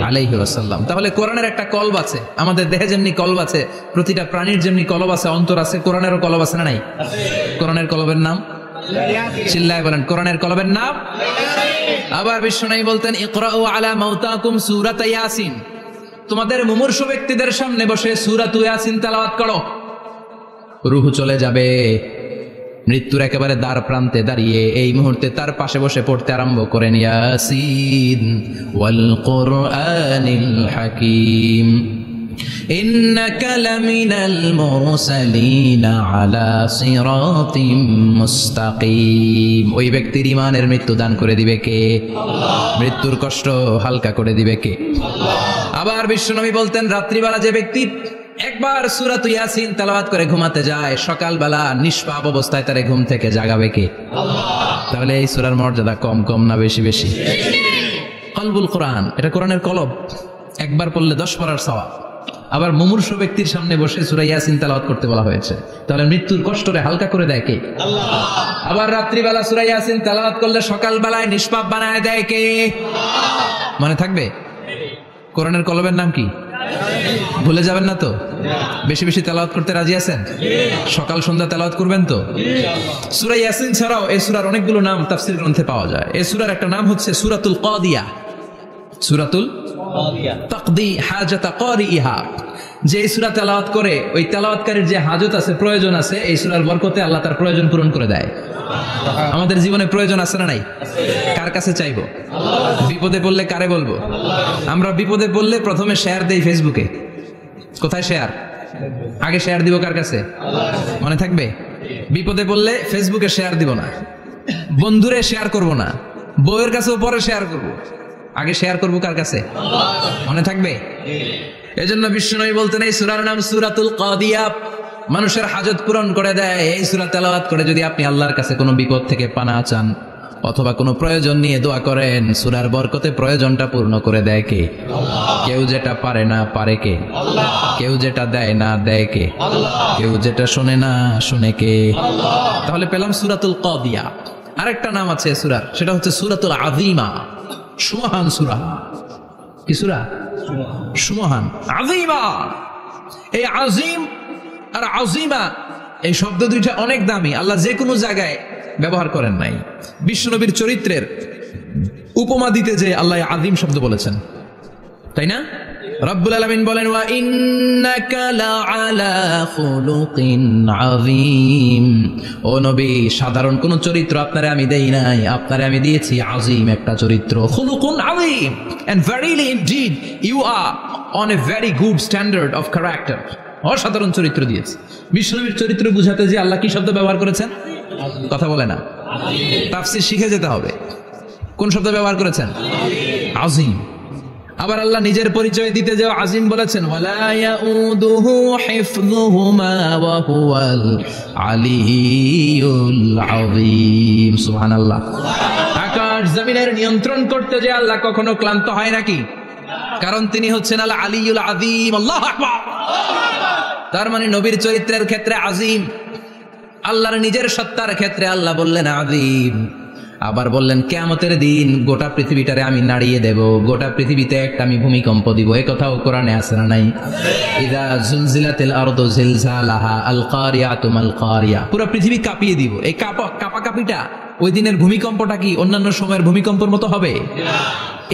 [SPEAKER 1] আলাইহি ওয়াসাল্লাম। তাহলে কোরআনের একটা কলব আছে, আমাদের দেহে যেমনি কলব আছে, প্রতিটা প্রাণীর যেমনি কলব আছে, অন্তর আছে, কোরআনেরও কলব আছে না নাই? কোরআনের কলবের নাম? চিল্লায় বলেন কোরআনের কলবের নাম। আবার বিশ্বনবী বলতেন ইকরাউ আলা মাউতাকুম সূরাতা ইয়াসিন, তোমাদের মুমূর্ষু ব্যক্তিদের সামনে বসে সূরাতু ইয়াসিন তেলাওয়াত করো। রূহ চলে যাবে, মৃত্যুর একেবারে দ্বার প্রান্তে দাঁড়িয়ে এই মুহূর্তে তার পাশে বসে পড়তে আরম্ভ করেন ইয়াসিন ওয়াল কুরআনিল হাকীম ইন্নাকা লামিনাল মুরসালিনা আলা সিরাতিম মুস্তাকিম। ওই ব্যক্তির ঈমানের মৃত্যু দান করে দিবে কে? আল্লাহ। মৃত্যুর কষ্ট হালকা করে দিবে কে? আল্লাহ। আবার বিশ্বনবী বলতেন রাত্রিবেলা যে ব্যক্তি একবার সূরাতু ইয়াসিন তেলাওয়াত করে ঘুমাতে যায়, সকালবেলা নিষ্পাপ অবস্থায় তারে ঘুম থেকে জাগাবে কে? আল্লাহ। তাহলে এই সূরার মর্যাদা কম কম না বেশি বেশি? কলবুল কোরআন, এটা কোরআনের কলব, একবার পড়লে 10 পারার সওয়াব। আবার মুমূর্ষু ব্যক্তির সামনে বসে সূরা ইয়াসিন তেলাওয়াত করতে বলা হয়েছে, তাহলে মৃত্যুর কষ্টরে হালকা করে দেয় কে? আল্লাহ। আবার রাত্রিবেলা সূরা ইয়াসিন তেলাওয়াত করলে সকালবেলায় নিষ্পাপ বানায় দেয় কে? আল্লাহ। মনে থাকবে? কোরআনের কলবের নাম কি? ভুলে যাবেন না তো? বেশি বেশি তেলাওয়াত করতে রাজি আছেন? সকাল সন্ধ্যা তেলাওয়াত করবেন তো? সূরা ইয়াসিন ছাড়াও এই সূরার অনেকগুলো নাম তাফসীর গ্রন্থে পাওয়া যায়। এই সূরার একটা নাম হচ্ছে সূরাতুল কাদিয়া, সূরাতুল তাকদি হাজাতা কারিইহা, যে এই সূরা তেলাওয়াত করে ওই তেলাওয়াতকারীর যে হাজত আছে, প্রয়োজন আছে, এই সূরার বরকতে আল্লাহ তার প্রয়োজন পূরণ করে দেয়। আমাদের জীবনে প্রয়োজন আছে না নাই? কার কাছে চাইবো? বিপদে পড়লে কারে বলবো? আমরা বিপদে পড়লে প্রথমে শেয়ার দেই ফেসবুকে। কোথায় শেয়ার? আগে শেয়ার দিব কার কাছে? মনে থাকবে? বিপদে পড়লে ফেসবুকে শেয়ার দিব না, বন্ধুরে শেয়ার করব না, বউয়ের কাছেও পরে শেয়ার করব, আগে শেয়ার করব কার কাছে? মনে থাকবে? এজন্য বিশ্বনবী বলতেন এই সূরার নাম সূরাতুল কাদিয়া, মানুষের হাজত পূরণ করে দেয়। এই সূরা তেলাওয়াত করে যদি আপনি আল্লাহর কাছে কোনো বিপদ থেকে পানা চান অথবা কোনো প্রয়োজন নিয়ে দোয়া করেন, সূরার বরকতে প্রয়োজনটা পূর্ণ করে দেয় কে? কেউ যেটা পারে না পারে কে? কেউ যেটা দেয় না দেয় কে? কেউ যেটা শোনে না শুনে কে? তাহলে পেলাম সূরাতুল কাদিয়া। আরেকটা নাম আছে সূরার, সেটা হচ্ছে সূরাতুল আযীমা, সুমহান সূরা। কি সূরা? সুমহান, আযীমা। এই আযীম আর আযীমা এই শব্দ দুইটা অনেক দামি, আল্লাহ যে কোনো জায়গায় ব্যবহার করেন নাই। বিশ্বনবীর চরিত্রের উপমা দিতে যে আল্লাহ আযীম শব্দ বলেছেন, তাই না? রব্বুল আলামিন বলেন ওয়া ইন্নাকা লাআলা খুলুকিন আযীম। ও নবী, সাধারণ কোন চরিত্র আপনারে আমি দেই নাই, আপনারে আমি দিয়েছি আযীম একটা চরিত্র, খুলুকুন আযীম। And verily indeed you are on a very good standard of character. অসাধারণ চরিত্র দিয়েছে। বিশ্বনবীর চরিত্র বুঝাতে যে আল্লাহ কি শব্দ ব্যবহার করেছেন? কথা বলে না, তাফসীর শিখে যেতে হবে। কোন শব্দ ব্যবহার করেছেন? আযীম। আবার আল্লাহ নিজের পরিচয় দিতে যে আযীম বলেছেন, ওয়ালা ইয়াউদুহু হিফযুহুমা ওয়া হুয়াল আলিয়্যুল আযীম। সুবহানাল্লাহ। আকাশ জমিনের নিয়ন্ত্রণ করতে যে আল্লাহ কখনো ক্লান্ত হয় নাকি? কারণ তিনি হচ্ছেন আল আলিয়্যুল আযীম। আল্লাহু আকবার। তার মানে নবীর চরিত্রের ক্ষেত্রে আযীম, আল্লাহর নিজের সত্তার ক্ষেত্রে আল্লাহ বললেন আযীম। আবার বললেন কিয়ামতের দিন গোটা পৃথিবীটারে আমি নাড়িয়ে দেব, গোটা পৃথিবীতে একটা আমি ভূমিকম্প দিব। এই কথাও কোরআনে আছে না নাই? ইযা জুলজিলাতিল আরদু জিলজালাহা আল কারিয়াতু মাল কারিয়া। পুরো পৃথিবী কাঁপিয়ে দিব। এই কাঁপাকাঁপিটা ওই দিনের ভূমিকম্পটা কি অন্যান্য সময়ের ভূমিকম্পের মতো হবে?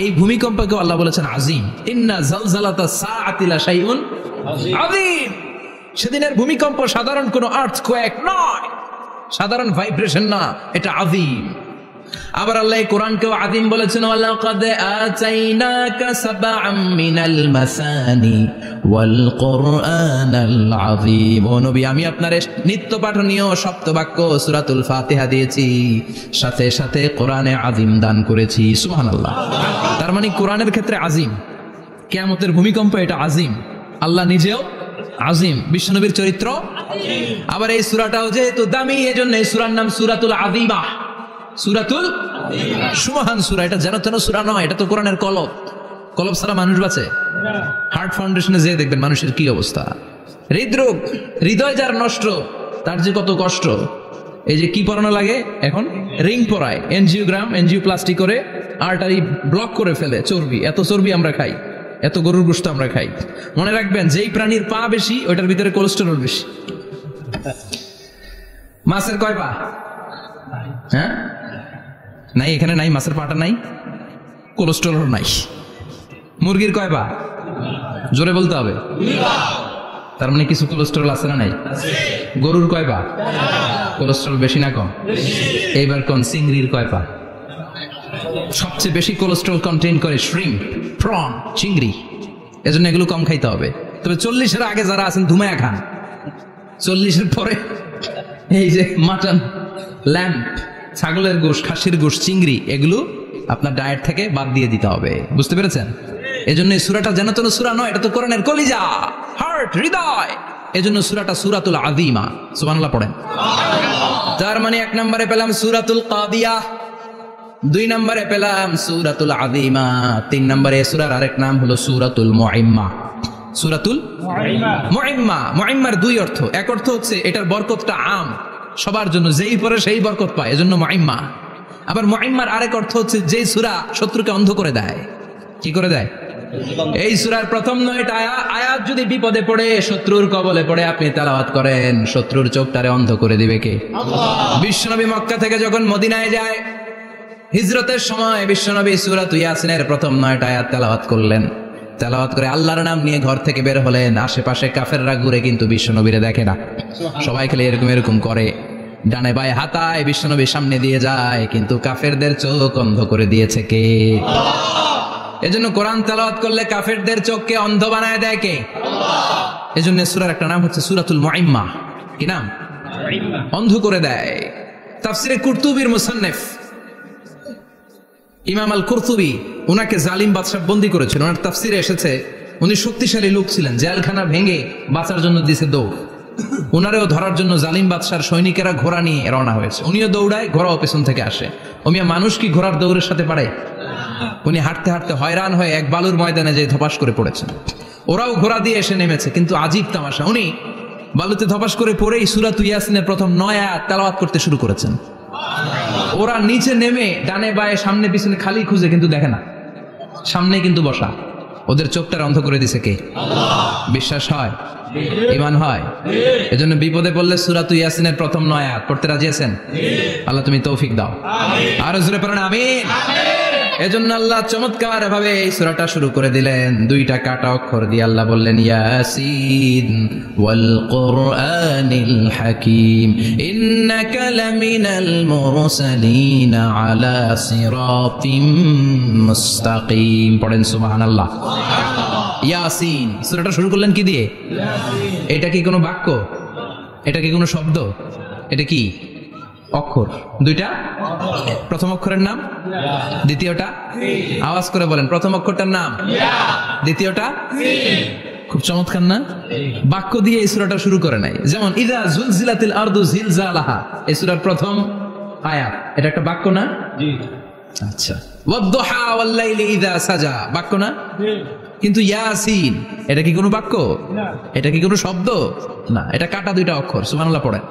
[SPEAKER 1] এই ভূমিকম্পকে আল্লাহ বলেছেন আযীম। ইন্না জালজালাতাস সাআতি লা শাইউন আযীম। সেদিনের ভূমিকম্প সাধারণ কোনো আর্থকোয়েক নয়, সাধারণ ভাইব্রেশন না, এটা আযীম। আবার আল্লাহ কোরআনকেও আযীম বলেছেন, ওয়ালাকাদ আতাইনাকা সাবআম মিনাল মাসানি ওয়াল কুরআনাল আযীম। ও নবী, আমি আপনার নিত্য পাঠনীয় সপ্তবাক্য সূরাতুল ফাতিহা দিয়েছি, সাথে সাথে কোরআনে আযীম দান করেছি। সুবহানাল্লাহ। তার মানে কোরআনের ক্ষেত্রে আযীম, কিয়ামতের ভূমিকম্প এটা আযীম। আল্লাহ নিজেও আযীম, বিশ্বনবীর চরিত্র। আবার এই সূরাটাও যেহেতু দামি, এজন্য এই সূরার নাম সূরাতুল আযীমা, সূরাতুল সুমহান সূরা। এটা যেন তেন সূরা নয়, এটা তো কোরআনের কলব। কলব ছাড়া মানুষ বাঁচে? হার্ট ফাউন্ডেশনে যেয়ে দেখবেন মানুষের কি অবস্থা। হৃদরোগ, হৃদয় যার নষ্ট, তার যে কত কষ্ট। এই যে কি পরানো লাগে এখন? রিং পরায়, এনজিওগ্রাম, এনজিওপ্লাস্টি করে আর্টারি ব্লক করে ফেলে। চর্বি, এত চর্বি আমরা খাই, এত গরুর গোশত আমরা খাই। মনে রাখবেন, যেই প্রাণীর পা বেশি ওইটার ভিতরে কোলেস্টেরল বেশি। মাছের কয় পা? হ্যাঁ, নাই, এখানে নাই, মাছের পাটা নাই, কোলেস্টেরল নাই। মুরগির কয় পা? জোরে বলতে হবে। তার মানে কিছু কোলেস্টেরল আছে না নাই? গরুর কয় পা? কোলেস্টেরল বেশি না কম? এইবার কোন চিংড়ির কয় পা? সবচেয়ে বেশি কোলেস্টেরল কন্টেইন করে শ্রিম্প, প্রন, চিংড়ি। এজন্য এগুলো কম খাইতে হবে। তবে 40-এর আগে যারা আছেন ধুমায়া খান, 40-এর পরে এই যে মাটন, ল্যাম্প, ছাগলের গোশ, খাসির গোশ, চিংড়ি, এগুলো আপনার ডায়েট থেকে বাদ দিয়ে দিতে হবে। বুঝতে পেরেছেন? এজন্য এই সূরাটা যেন তেন সূরা নয়, এটা তো কোরআনের কলিজা, হার্ট, হৃদয়। এজন্য সূরাটা সূরাতুল আযীমা। সুবহানাল্লাহ পড়েন। তার মানে 1 নম্বরে পেলাম সূরাতুল কাদিয়া, 2 নম্বরে পেলাম সূরাতুল আযীমা, 3 নম্বরে সূরার আরেক নাম হলো সূরাতুল মুইম্মা। সূরাতুল মুইম্মা। মুইম্মার 2 অর্থ। এক অর্থ হচ্ছে এটার বরকতটা আম, সবার জন্য, যেই পড়ে সেই বরকত পায়, এজন্য মুইম্মা। আবার মুইম্মার আরেক অর্থ হচ্ছে যেই সূরা শত্রুকে অন্ধ করে দেয়। কি করে দেয়? এই সূরার প্রথম 9টা আয়াত যদি বিপদে পড়ে, শত্রুর কবলে পড়ে আপনি তেলাওয়াত করেন, শত্রুর চোখটারে অন্ধ করে দিবে কে? আল্লাহ। বিশ্বনবী মক্কা থেকে যখন মদিনায় যায়, হিজরতের সময় বিশ্বনবী সূরাতুল ইয়াসিনের প্রথম 9টা আয়াত তেলাওয়াত করলেন। তেলাওয়াত করে আল্লাহর নাম নিয়ে ঘর থেকে বের হলেন, আশেপাশে কাফেররা ঘুরে কিন্তু বিশ্বনবীরে দেখে না, সবাই খেলে এরকম এরকম করে, ডানে বায়ে হাতায় বিশ্বনবীর সামনে দিয়ে যায়, কিন্তু কাফেরদের চোখ অন্ধ করে দিয়েছে কে? এজন্য কোরআন তেলাওয়াত করলে কাফেরদের চোখকে অন্ধ বানায় দেয় কে? এজন্য সূরার একটা নাম হচ্ছে সূরাতুল মুইম্মাহ। কি নাম? অন্ধ করে দেয়। তাফসিরে কুরতুবীর মুসান্নিফ ইমাম আল কুরতুবী, উনাকে জালিম বাদশা বন্দী করেছিল। ওনার তাফসিরে এসেছে উনি শক্তিশালী লোক ছিলেন, জেলখানা ভেঙে বাঁচার জন্য দিছে দৌড়। উনারেও ধরার জন্য জালিম বাদশার সৈনিকেরা ঘোড়া নিয়ে রওনা হয়েছে, উনিও দৌড়ায়, ঘোড়াও পেছন থেকে আসে। ওমিয়া মানুষ কি ঘোড়ার দৌড়ের সাথে পারে? উনি হাঁটতে হাঁটতে হয়রান হয়ে এক বালুর ময়দানে যে ধপাস করে পড়েছেন। ওরাও ঘোড়া দিয়ে এসে নেমেছে, কিন্তু আজীব তামাশা, উনি বালুতে ধপাস করে পড়েই সূরা ইয়াসিনের প্রথম 9 আয়াত তেলাওয়াত করতে শুরু করেছেন। ওরা নিচে নেমে ডানে বায়ে সামনে পিছনে খালি খুঁজে, কিন্তু দেখে না, সামনে কিন্তু বসা। ওদের চোখটা অন্ধ করে দিছে কে? বিশ্বাস হয়? ঈমান হয়? এজন্য বিপদে পড়লে সূরা ইয়াসিনের প্রথম 9 আয়াত পড়তে রাজি আছেন? আল্লাহ তুমি তৌফিক দাও। আর জোরে পড়েন আমিন। এজন্য আল্লাহ চমৎকার ভাবে এই সূরাটা শুরু করে দিলেন, 2টা কাটা অক্ষর দিয়ে আল্লাহ বললেন ইয়াসিন ওয়াল কুরআনিল হাকীম ইন্নাকা লামিনাল মুরসালিন আলা সিরাতিম মুস্তাকিম। পড়েন সুবহানাল্লাহ। ইয়াসিন সূরাটা শুরু করলেন কি দিয়ে? এটা কি কোনো বাক্য? এটা কি কোনো শব্দ? এটা কি অক্ষর? 2টা। প্রথম অক্ষরের নাম, দ্বিতীয়টা আওয়াজ করে বলেন, প্রথম অক্ষরটার নাম, দ্বিতীয়টা। খুব চমৎকার না? বাক্য দিয়ে এই সূরাটা শুরু করে নাই। যেমন ইযা জুলজিলাতিল আরদু জিলজালাহা, এই সূরার প্রথম আয়াত, এটা একটা বাক্য না? জি। আচ্ছা। ওয়াদ-দুহা ওয়াল-লাইলি ইযা সাজা, বাক্য না? কিন্তু ইয়াসিন এটা কি কোনো বাক্য? এটা কি কোনো শব্দ? না, এটা কাটা 2টা অক্ষর। সুবহানাল্লাহ পড়েন।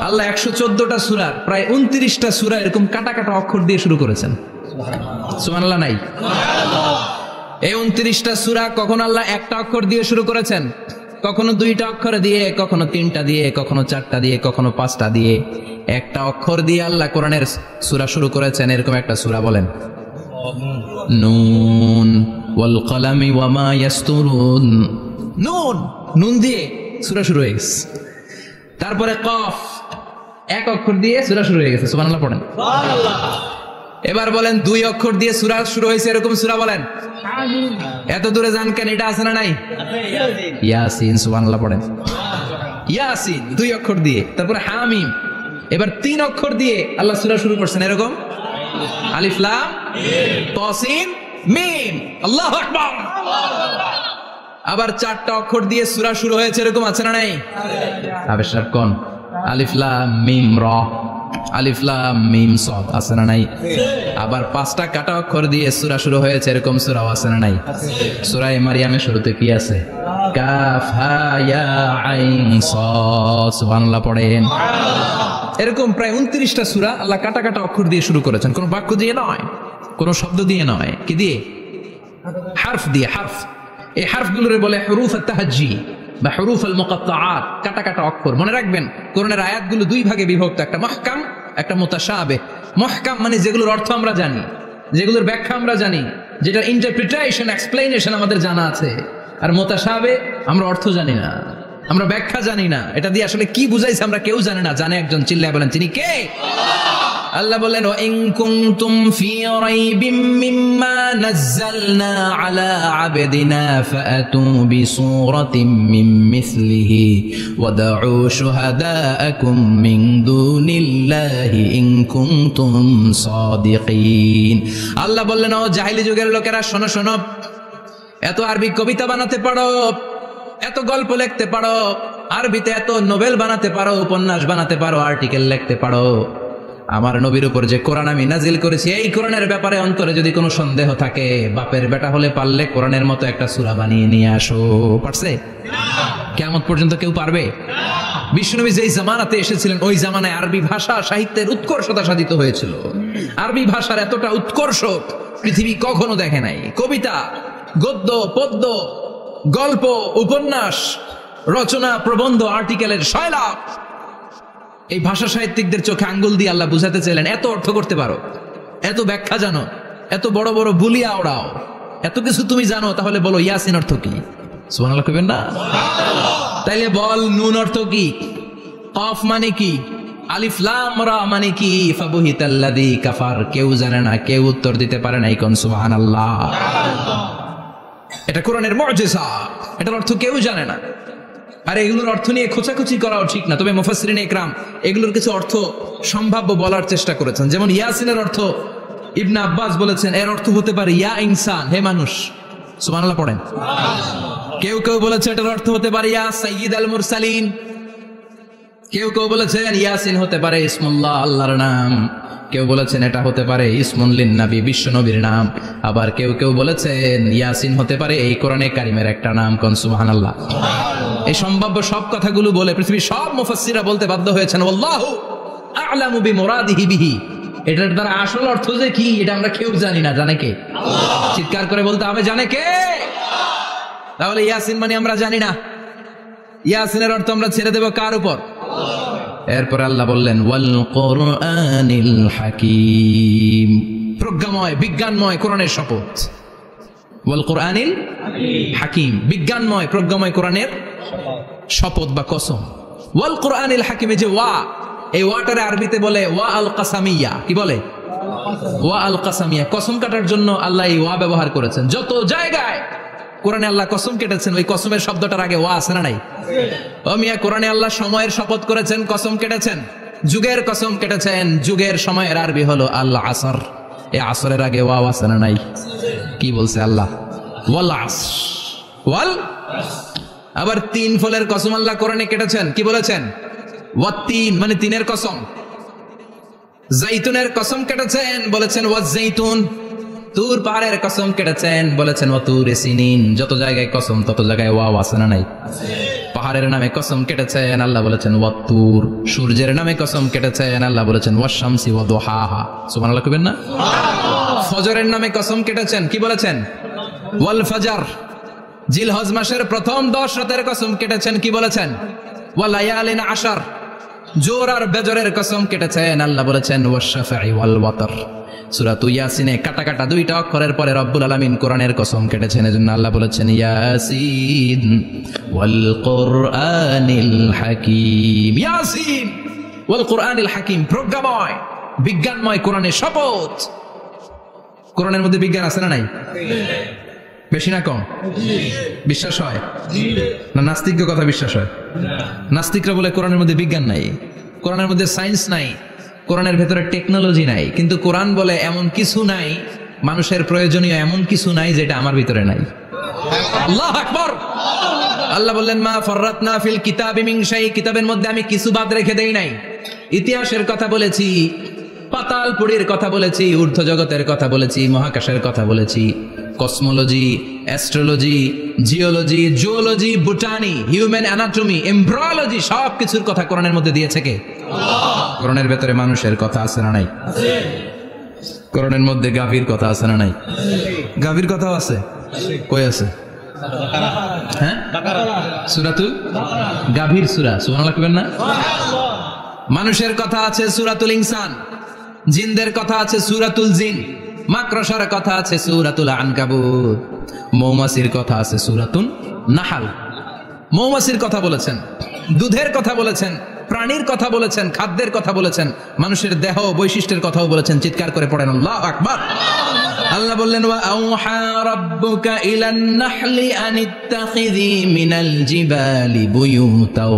[SPEAKER 1] আল্লাহ 114টা সূরার প্রায় 29টা সূরা এরকম কাটা কাটা অক্ষর দিয়ে শুরু করেছেন। সুবহানাল্লাহ নাই? এই 29টা সূরা কখনো আল্লাহ একটা অক্ষর দিয়ে শুরু করেছেন, কখনো 2টা অক্ষর দিয়ে, কখনো 3টা দিয়ে, কখনো 4টা দিয়ে, কখনো 5টা দিয়ে। একটা অক্ষর দিয়ে আল্লাহ কোরআনের সূরা শুরু করেছেন। এরকম একটা সূরা বলেন, নুন ওয়াল কলামি ওয়া মা ইয়াসতুরুন। নুন, নুন দিয়ে সূরা শুরু হয়ে গেছে। তারপরে কফ, এক অক্ষর দিয়ে সূরা শুরু হয়ে গেছে। সুবহানাল্লাহ পড়েন। সুবহানাল্লাহ। এবার বলেন 2 অক্ষর দিয়ে সূরা শুরু হয়েছে, এরকম সূরা বলেন। আমিন। এত দূরে যান কেন? এটা আছে না নাই? ইয়াসিন। সুবহানাল্লাহ পড়েন। ইয়াসিন 2 অক্ষর দিয়ে। তারপরে হামিম। এবার 3 অক্ষর দিয়ে আল্লাহ সূরা শুরু করছেন, এরকম আলিফ লাম তাসিন মিম। আল্লাহু আকবার। আবার 4টা অক্ষর দিয়ে সূরা শুরু হয়েছে, এরকম আছে না নাই? আবেশার কোন? আলিফ লাম মিম র, আলিফ লাম মিম সাদ, আছে না নাই? আবার 5টা কাটা অক্ষর দিয়ে সূরা শুরু হয়েছে, এরকম সূরাও আছে না নাই? সূরা মারিয়ামের শুরুতে কি আছে? কাফ হা ইয়া আইন সাদ। সুবহানাল্লাহ পড়েন। এরকম প্রায় 29টা সূরা আল্লাহ কাটা কাটা অক্ষর দিয়ে শুরু করেছেন, কোনো বাক্য দিয়ে নয়, কোনো শব্দ দিয়ে নয়। কি দিয়ে? হারফ দিয়ে। হারফ, এই হারফগুলোরে বলে হুরুফ আত-তাহাজ্জি বা হুরুফ আল-মুকাত্তাআত, কাটা কাটা অক্ষর। মনে রাখবেন কোরআনের আয়াতগুলো 2 ভাগে বিভক্ত, একটা মুহকাম, একটা মুতাশাবিহ। মুহকাম মানে যেগুলোর অর্থ আমরা জানি, যেগুলোর ব্যাখ্যা আমরা জানি, যেটা ইন্টারপ্রিটেশন এক্সপ্লেনেশন আমাদের জানা আছে। আর মুতাশাবিহ আমরা অর্থ জানি না, আমরা ব্যাখ্যা জানি না, এটা দিয়ে আসলে কি বুঝাইছে আমরা কেউ জানে না। জানে একজন, চিল্লায় বলেন তিনি কে? আল্লাহ বলেন ওয়া ইন কুনতুম ফি রাইবিম মিম্মা নাযালনা আলা আবদিনা ফাআতু বিসূরাতিন মিন মিসলিহি ওয়াদউ শুহাদাআকুম মিন দুনিল্লাহি ইন কুনতুম সাদিকিন। আল্লাহ বললেন ও জাহেলি যুগের লোকেরা, শোনো শোনো, এত আরবি কবিতা বানাতে পারো, এত গল্প লিখতে পারো, আরবিতে এত নোবেল বানাতে পারো, উপন্যাস বানাতে পারো, আর্টিকেল লিখতে পারো, আমার নবীর উপর যে কোরআন আমি নাজিল করেছি এই কোরআনের ব্যাপারে অন্তরে যদি কোনো সন্দেহ থাকে, বাপের বেটা হলে পারলে কোরআনের মতো একটা সূরা বানিয়ে নিয়ে আসো। পারছে? কিয়ামত পর্যন্ত কেউ পারবে? বিশ্বনবী যেই জামানাতে এসেছিলেন ওই জামানায় আরবি ভাষা সাহিত্যের উৎকর্ষতা সাধিত হয়েছিল। আরবি ভাষার এতটা উৎকর্ষ পৃথিবী কখনো দেখে নাই। কবিতা, গদ্য, পদ্য, গল্প, উপন্যাস, রচনা, প্রবন্ধ, আর্টিকেলের সয়লাভ। এই ভাষা সাহিত্যিকদের চোখে আঙ্গুল দিয়ে আল্লাহ বুঝাতে চাইলেন, এত অর্থ করতে পারো, এত ব্যাখ্যা জানো, এত বড় বড় বুলিয়া ওড়াও, এত কিছু তুমি জানো, তাহলে বলো ইয়াসিন অর্থ কি? সুবহানাল্লাহ কইবেন না? তাইলে বল নুন অর্থ কি, কফ মানে কি, আলিফ লাম রা মানে কি? ফাবুহিতাল্লাযী কাফার। কেউ জানে না, কেউ উত্তর দিতে পারে না। কোন সুবহানাল্লাহ। এটা কোরআনের মুজিজা, এটার অর্থ কেউ জানে না। আর এগুলোর অর্থ নিয়ে খোঁচাখুচি করাও ঠিক না। তবে মুফাসসিরিন ইকরাম এগুলোর কিছু অর্থ সম্ভাব্য বলার চেষ্টা করেছেন। যেমন ইয়াসিনের অর্থ ইবনে আব্বাস বলেছেন এর অর্থ হতে পারে ইয়া ইনসান, হে মানুষ। সুবহানাল্লাহ পড়েন। কেউ কেউ বলেছে এটার অর্থ হতে পারে ইয়া সাইয়্যিদ আল মুরসালিন। কেউ কেউ বলেছেন ইয়াসিন হতে পারে ইসমুল্লাহ, আল্লাহর নাম। কেউ বলেছেন এটা হতে পারে ইসমুন লিন নবী, বিশ্ব নবীর নাম। আবার কেউ কেউ বলেছেন ইয়াসিন হতে পারে এই কোরআনে কারিমের একটা নাম। কোন সুবহানাল্লাহ। এই সম্ভাব্য সব কথাগুলো বলে পৃথিবীর সব মুফাসসিররা বলতে বাধ্য হয়েছেন আল্লাহু আ'লামু বিমুরাদিহি বিহি। এটার দ্বারা আসল অর্থ যে কি এটা আমরা কেউ জানি না। জানে কে? আল্লাহ। চিৎকার করে বলতে হবে জানে কে? তাহলে ইয়াসিন মানে আমরা জানি না। ইয়াসিনের অর্থ আমরা ছেড়ে দেব কার উপর? এরপর আল্লাহ বললেন ওয়াল কোরআনিল হাকিম, প্রজ্ঞাময় বিজ্ঞানময় কোরআনের শপথ। ওয়াল কোরআনিল হাকিম, বিজ্ঞানময় প্রজ্ঞাময় কোরআনের শপথ বা কসম। ওয়াল কোরআনিল হাকিমে যে ওয়া, এই ওয়াটারে আরবিতে বলে ওয়া আল কাসামিয়া। কি বলে? ওয়া আল কাসামিয়া। কসম কাটার জন্য আল্লাহ এই ওয়া ব্যবহার করেছেন। যত জায়গায় কোরআনে আল্লাহ কসম কেটেছেন ওই কসমের শব্দটার আগে ওয়া আছে না নাই? ও মিয়া, কোরআনে আল্লাহ সময়ের শপথ করেছেন, কসম কেটেছেন, যুগের কসম কেটেছেন। যুগের সময়ের আরবি হলো আল্লাহ আসর। এই আসরের আগে ওয়া আছে না নাই? কি বলছে আল্লাহ? ওয়াল আসর, ওয়াল। আবার তিন ফলের কসম আল্লাহ কোরআনে কেটেছেন। কি বলেছেন? ওয়াত্তিন মানে তিনের কসম। জাইতুনের কসম কেটেছেন, বলেছেন ওয়াজ জাইতুন। তুর পাহাড়ের কসম কেটেছেন, বলেছেন ওয়াতুর সিনিন। যত জায়গায় কসম তত জায়গায় ওয়াও আছে না নাই? পাহাড়ের নামে কসম কেটেছেন, আল্লাহ বলেছেন ওয়াতুর। সূর্যের নামে কসম কেটেছেন, আল্লাহ বলেছেন ওয়াশ-শামসি ওয়া দুহাহা। সুবহানাল্লাহ কইবেন না? ফজরের নামে কসম কেটেছেন, কি বলেছেন? ওয়াল ফাজর। জিলহজ মাসের প্রথম 10 রাতের কসম কেটেছেন, কি বলেছেন? ওয়া লায়ালিন আশর। জোর আর বেজরের কসম কেটেছেন, আল্লাহ বলেছেন ওয়াশ-শাফা'i ওয়াল ওয়াতর। সূরা ইয়াসিনে কাটা কাটা দুইটা অক্ষরের পরে রব্বুল আলামিন কোরআনের কসম কেটেছেন। এজন্য আল্লাহ বলেছেন ইয়াসিন ওয়াল কোরআনিল হাকিম। ইয়াসিন ওয়াল কোরআনিল হাকিম, প্রজ্ঞাময় বিজ্ঞানময় কোরআনের শপথ। কোরআনের মধ্যে বিজ্ঞান আছে না নাই? বেশি না কম? বিশ্বাস হয় না? নাস্তিকের কথা বিশ্বাস হয়? নাস্তিকরা বলে কোরআনের মধ্যে বিজ্ঞান নাই, কোরআনের মধ্যে সায়েন্স নাই, কোরআনের ভেতরে টেকনোলজি নাই। কিন্তু কোরআন বলে এমন কিছু নাই, মানুষের প্রয়োজনীয় এমন কিছু নাই যেটা আমার ভিতরে নাই। আল্লাহু আকবার। আল্লাহ বললেন মা ফাররাতনা ফিল কিতাবি মিন শাই, কিতাবের মধ্যে আমি কিছু বাদ রেখে দেই নাই। ইতিহাসের কথা বলেছি, পাতালপুরীর কথা বলেছি, ঊর্ধ্ব জগতের কথা বলেছি, মহাকাশের কথা বলেছি, cosmology, astrology, geology, zoology, botany, human anatomy, embryology, সব কিছুর কথা কোরআনের মধ্যে দিয়েছে কে? আল্লাহ। কোরআনের ভেতরে মানুষের কথা আছে না নাই? আছে। কোরআনের মধ্যে গাভীর কথা আছে না নাই? গাভীর কথাও আছে। কই আছে? হ্যাঁ, সূরাতুল গাভীর সূরা। সুবহানাল্লাহ কইবেন না? মানুষের কথা আছে সূরাতুল ইনসান, জিনদের কথা আছে সূরাতুল জিন, মাকড়সার কথা আছে সূরাতুল আনকাবুত, মৌমাছির কথা আছে সূরাতুন নাহাল। মৌমাছির কথা বলেছেন, দুধের কথা বলেছেন, প্রাণীর কথা বলেছেন, খাদ্যের কথা বলেছেন, মানুষের দেহ বৈশিষ্ট্যের কথাও বলেছেন। চিৎকার করে পড়েন আল্লাহু আকবার। আল্লাহ বললেন ওয়া আওহা রাব্বুকা ইলান নাহলি আনিত্তাখিযি মিনাল জিবালি বুয়ুতাও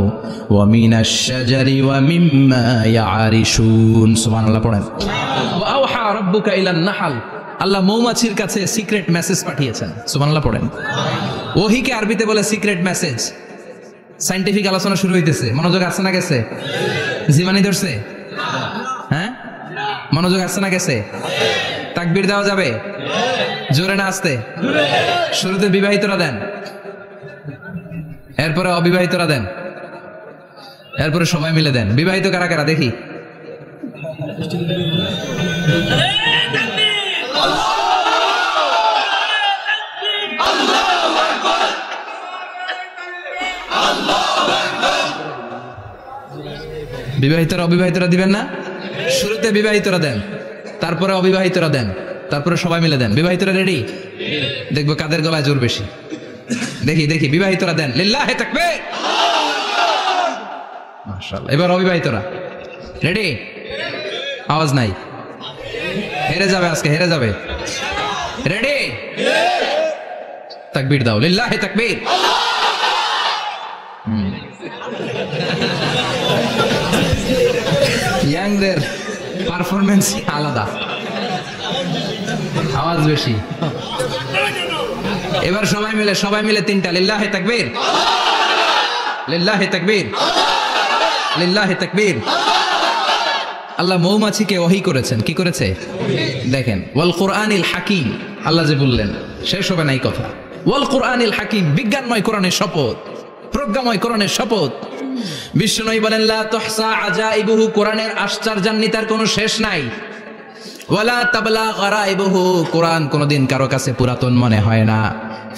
[SPEAKER 1] ওয়া মিনাশ শাজারি ওয়া মিম্মা ইয়ারিশুন। সুবহানাল্লাহ পড়েন। ওয়া আওহা রাব্বুকা ইলান নাহল, আল্লাহ মৌমাছির কাছে সিক্রেট মেসেজ পাঠিয়েছেন। সুবহানাল্লাহ পড়েন। ওহীকে আরবিতে বলে সিক্রেট মেসেজ। সায়েন্টিফিক আলোচনা শুরু হইতেছে। মনোযোগ আসছে না গেছে? জীবানি ধরছে? হ্যাঁ, মনোযোগ আসছে না গেছে? তাকবীর দেওয়া যাবে? জোরে না আসতে? শুরুতে বিবাহিতরা দেন, এরপরে অবিবাহিতরা দেন, এরপরে সবাই মিলে দেন। বিবাহিত কারা কারা দেখি? বিবাহিতরা অবিবাহিতরা দিবেন না? শুরুতে বিবাহিতরা দেন, তারপরে অবিবাহিতরা দেন, তারপরে সবাই মিলে দেন। বিবাহিতরা রেডি? দেখবো কাদের গলায় জোর বেশি। দেখি দেখি বিবাহিতরা দেন লিল্লাহে তাকবীর। মাশাআল্লাহ। এবার অবিবাহিতরা রেডি? আওয়াজ নাই, হেরে যাবে আজকে, হেরে যাবে। রেডি? তাকবীর দাও, লিল্লাহে তাকবীর। ইয়াংদের পারফরমেন্স আলাদা, আওয়াজ বেশি। এবার সবাই মিলে তিনটা লিল্লাহে তাকবীর, লিল্লাহে তাকবীর, লিল্লাহে তাকবীর। আল্লাহ মৌমাছিকে ওহী করেছেন, কি করেছে দেখেন। ওয়াল কুরআনিল হাকিম, আল্লাহ যে বললেন শেষ হবে না এই কথা। ওয়াল কুরআনিল হাকিম, বিজ্ঞানময় কোরআনের শপথ, প্রজ্ঞাময় কোরআনের শপথ। বিষ্ণু বলেন লা তুহসা আজাইবুহু, কোরআনের আশ্চর্যান্বিতার কোনো শেষ নাই। ওয়ালা তাবলা গারাইবুহু, কোরআন কোনদিন কারো কাছে পুরাতন মনে হয় না।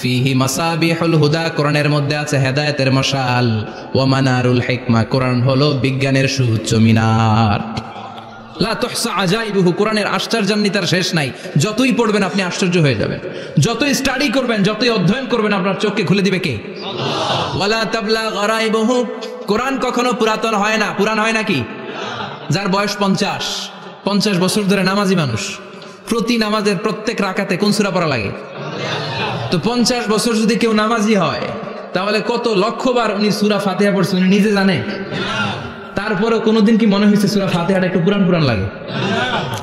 [SPEAKER 1] ফিহি মাসাবিহুল হুদা, কোরআনের মধ্যে আছে হেদায়েতের মশাল। ওয়া মানারুল হিকমা, কোরআন হলো বিজ্ঞানের সুউচ্চ মিনার। লা তুহসা আজাইবুহু, কোরআনের আশ্চর্যান্বিতার শেষ নাই। যতই পড়বেন আপনি আশ্চর্য হয়ে যাবেন, যতই স্টাডি করবেন, যতই অধ্যয়ন করবেন, আপনার চোখকে খুলে দিবে কে? ওয়ালা তাবলা গারাইবুহু, কোরআন কখনো পুরাতন হয় না। পুরান হয় নাকি? যার বয়স 50 বছর ধরে নামাজি মানুষ, প্রতি নামাজের প্রত্যেক রাকাতে কোন সূরা পড়া লাগে? তো 50 বছর যদি কেউ নামাজি হয়, তাহলে কত লক্ষবার উনি সূরা ফাতিহা পড়ছেন উনি নিজে জানে? তারপরে কোনোদিন কি মনে হয়েছে সূরা ফাতিহাটা একটু পুরান পুরান লাগে?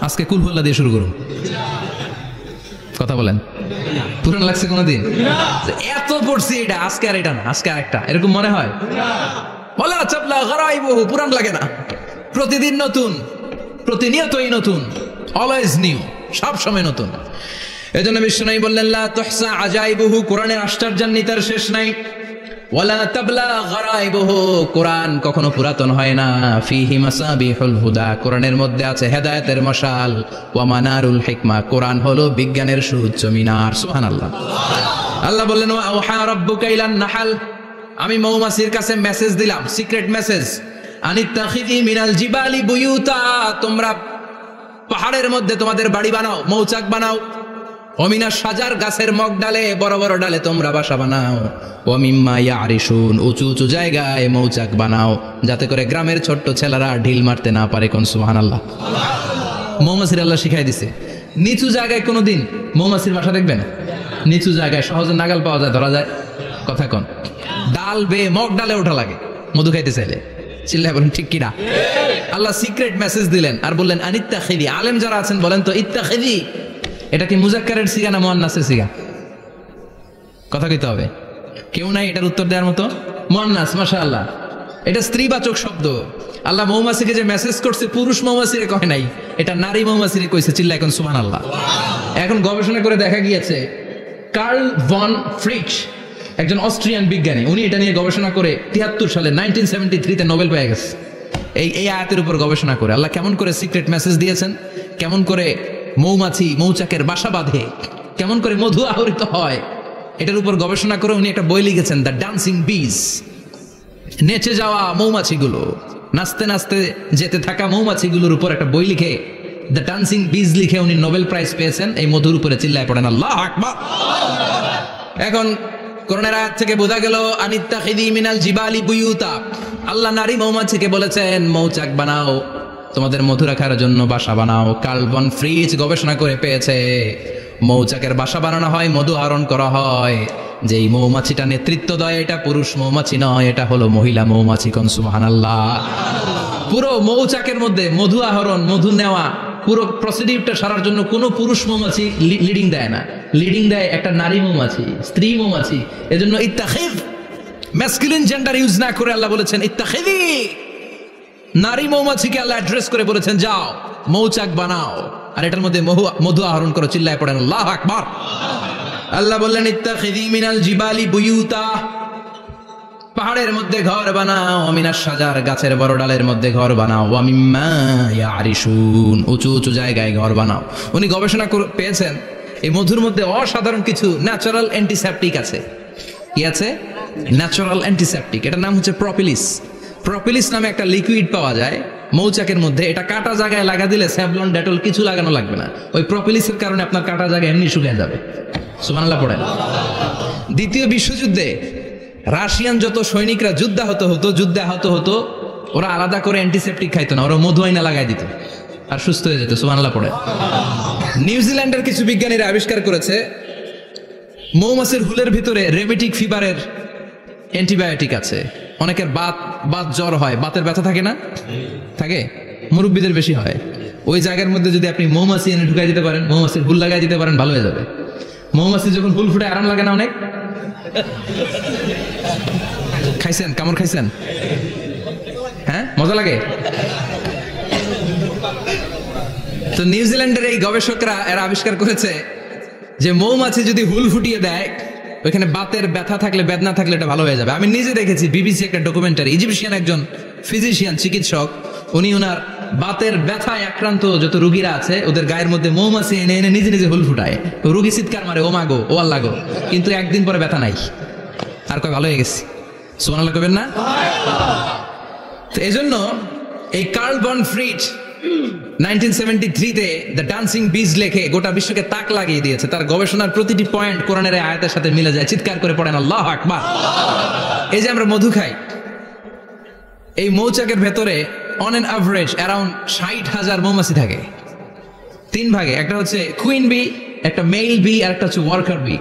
[SPEAKER 1] আজকে কুল হুল্লা দিয়ে শুরু করুন, কথা বলেন। পুরান লাগছে কোনোদিন? এত পড়ছি এটা, আজকে আর এটা না, আজকে আর একটা, এরকম মনে হয়? ওয়ালা চাবলা গারাইবুহু, পুরান লাগে না। প্রতিদিন নতুন, প্রতিনিয়তই নতুন, অলওয়েজ নিউ, সব সময় নতুন। এজন্য বিষ্ণু বললেন লা তুহসা আজাইবুহু, কোরআনের আশ্চর্যান্বিতার শেষ নাই। ওয়ালা তাবলা গারাইবুহু, কোরআন কখনো পুরাতন হয় না। ফিহি মাসাবিহুল হুদা, কোরআনের মধ্যে আছে হেদায়েতের মশাল। ওয়া মানারুল হিকমা, কোরআন হলো বিজ্ঞানের সুউচ্চ মিনার। সুবহানাল্লাহ। আল্লাহ বললেন ওয়া আওহা রাব্বুকা ইলান নাহাল, আমি মৌমাছির কাছে মেসেজ দিলাম, সিক্রেট মেসেজ। আনিত্তাখিযি মিনাল জিবালি বুয়ুতা, তোমরা পাহাড়ের মধ্যে তোমাদের বাড়ি বানাও, মৌচাক বানাও। ওমিনা সাজার, গাছের মগ ডালে, বড় বড় ডালে তোমরা বাসা বানাও। ওমিম্মা ইয়ারিশুন, উঁচু উঁচু জায়গায় মৌচাক বানাও, যাতে করে গ্রামের ছোট্ট ছেলেরা ঢিল মারতে না পারে। কোন সুবহানাল্লাহ। মৌমাছির আল্লাহ শিখাই দিছে। নিচু জায়গায় কোনোদিন মৌমাছির বাসা দেখবেন? নিচু জায়গায় সহজে নাগাল পাওয়া যায়, ধরা যায়। কথা কন, ডাল বে মগ ডালে ওঠা লাগে মধু খাইতে চাইলে। চিল্লায় বলেন ঠিক কিনা? আল্লাহ সিক্রেট মেসেজ দিলেন আর বললেন আনিত্তাখিযি। আলেম যারা আছেন বলেন তো, ইত্তাখিযি এটা কি মুজাক্কারের সিগা না মুয়ান্নাসের সিগা? কথা কইতে হবে, কেউ নাই এটার উত্তর দেওয়ার মতো। মুয়ান্নাস, মাশাআল্লাহ। এটা স্ত্রীবাচক শব্দ। আল্লাহ মৌমাছিকে যে মেসেজ করছে পুরুষ মৌমাছিরে কয় নাই, এটা নারী মৌমাছিরে কইছে। চিল্লা এখন সুবহানাল্লাহ। এখন গবেষণা করে দেখা গিয়েছে, কার্ল ভন ফ্রিচ, একজন অস্ট্রিয়ান বিজ্ঞানী, উনি এটা নিয়ে গবেষণা করে 73 সালে 1973 নোবেল পেয়ে গেছে। এই আয়াতের উপর গবেষণা করে আল্লাহ কেমন করে সিক্রেট মেসেজ দিয়েছেন, কেমন করে মৌমাছি মৌচাকের বাসা বাঁধে, কেমন করে মধু আহরিত হয়, এটার উপর গবেষণা করে উনি একটা বই লিখেছেন, দ্য ডান্সিং বিজ। নেচে যাওয়া মৌমাছিগুলো, নাচতে নাচতে যেতে থাকা মৌমাছিগুলোর উপর একটা বই লিখে, দ্য ডান্সিং বিজ লিখে উনি নোবেল প্রাইজ পেয়েছেন এই মধুর উপরে। চিল্লায় পড়েন আল্লাহু আকবার। এখন কোরআনের আয়াত থেকে বোঝা গেল আনিত্তাখিযি মিনাল জিবালি বুয়ুতা, আল্লাহ নারী মৌমাছিকে বলেছেন মৌচাক বানাও, তোমাদের মধু রাখার জন্য বাসা বানাও। কার্ল ভন ফ্রিচ গবেষণা করে পেয়েছে মৌচাকের বাসা বানানো হয়, মধু আহরণ করা হয়। যেই মৌমাছিটা নেতৃত্ব দেয় এটা পুরুষ মৌমাছি নয়, এটা হলো মহিলা মৌমাছি। কোন সুবহানাল্লাহ। পুরো মৌচাকের মধ্যে মধু আহরণ, মধু নেওয়া, পুরো প্রসিডিউরটা সারার জন্য কোনো পুরুষ মৌমাছি লিডিং দেয় না, লিডিং দেয় একটা নারী মৌমাছি, স্ত্রী মৌমাছি। এজন্য ইত্তাখিয, ম্যাসকুলিন জেন্ডার ইউজ না করে আল্লাহ বলেছেন ইত্তাখিযি। নারী মৌমাছিকে আল্লাহ অ্যাড্রেস করে বলেছেন যাও মৌচাক বানাও আর এটার মধ্যে মধু আহরণ করো। চিল্লায় পড়েন আল্লাহু আকবার। আল্লাহ বললেন ইত্তাখিযি মিনাল জিবালি বুয়ুতা, পাহাড়ের মধ্যে ঘর বানাও। মিনাস সাজার, গাছের বড় ডালের মধ্যে ঘর বানাও। ওয়া মিম্মা ইয়ারিশুন, উঁচু উঁচু জায়গায় ঘর বানাও। উনি গবেষণা পেয়েছেন এই মধুর মধ্যে অসাধারণ কিছু ন্যাচারাল অ্যান্টিসেপটিক আছে। কি আছে? Natural antiseptic. এটার নাম হচ্ছে প্রপিলিস। প্রপিলিস নামে একটা লিকুইড পাওয়া যায়, মৌচাকের মধ্যে, এটা কাটা জায়গায় লাগা দিলে স্যাভলন ডেটল কিছু লাগানো লাগবে না, ওই প্রোপিলিসের কারণে আপনার কাটা জায়গায় এমনি শুকিয়ে যাবে। সুবহানাল্লাহ পড়েন। দ্বিতীয় বিশ্বযুদ্ধে রাশিয়ান যত সৈনিকরা যুদ্ধে আহত হতো, ওরা আলাদা করে অ্যান্টিসেপটিক খাইতো না, ওরা মধু আইনা লাগাই দিত আর সুস্থ হয়ে যেত। সুবহানাল্লাহ পড়েন। নিউজিল্যান্ডের কিছু বিজ্ঞানীরা আবিষ্কার করেছে মৌমাছির হুলের ভিতরে রেমেটিক ফিভারের অ্যান্টিবায়োটিক আছে। অনেকের বাত জ্বর হয়, বাতের ব্যথা থাকে না, থাকে, মুরব্বীদের বেশি হয়। ওই জায়গার মধ্যে যদি আপনি মৌমাছি এনে ঢুকাই দিতে পারেন, মৌমাছির হুল লাগাই দিতে পারেন, ভালো হয়ে যাবে। মৌমাছি যখন হুল ফুটে আরাম লাগে না অনেক? খাইছেন? কামড় খাইছেন? হ্যাঁ, মজা লাগে। তো নিউজিল্যান্ডের এই গবেষকরা এরা আবিষ্কার করেছে যে মৌমাছি যদি হুল ফুটিয়ে দেয়, ওইখানে বাতের ব্যথা থাকলে, বেদনা থাকলে এটা ভালো হয়ে যাবে। আমি নিজে দেখেছি, বিবিসি একটা ডকুমেন্টারি, ইজিপশিয়ান একজন ফিজিশিয়ান, চিকিৎসক, উনি ওনার বাতের ব্যথায় আক্রান্ত যত রুগীরা আছে ওদের গায়ের মধ্যে মৌমাছি এনে এনে নিজে নিজে হুল ফুটায়। রুগী চিৎকার মারে, ও মাগো, ও আল্লাহ গো, কিন্তু একদিন পরে ব্যথা নাই, আর কয় ভালো হয়ে গেছি। সুবহানাল্লাহ কইবেন না? এই জন্য এই কার্ল বন ফ্রিজ 1973-তে দ্য ডান্সিং বিজ লেখে গোটা বিশ্বকে তাক লাগিয়ে দিয়েছে। তার গবেষণার প্রতিটি পয়েন্ট কোরআনের আয়াতের সাথে মিলে যায়। চিৎকার করে পড়েন আল্লাহু আকবার। এই যে আমরা মধু খাই, এই মৌচাকের ভেতরে অন এন অ্যাভারেজ অ্যারাউন্ড 60,000 মৌমাছি থাকে। তিন ভাগে, একটা হচ্ছে কুইন বি, একটা মেল বি, আর একটা হচ্ছে ওয়ার্কার বি।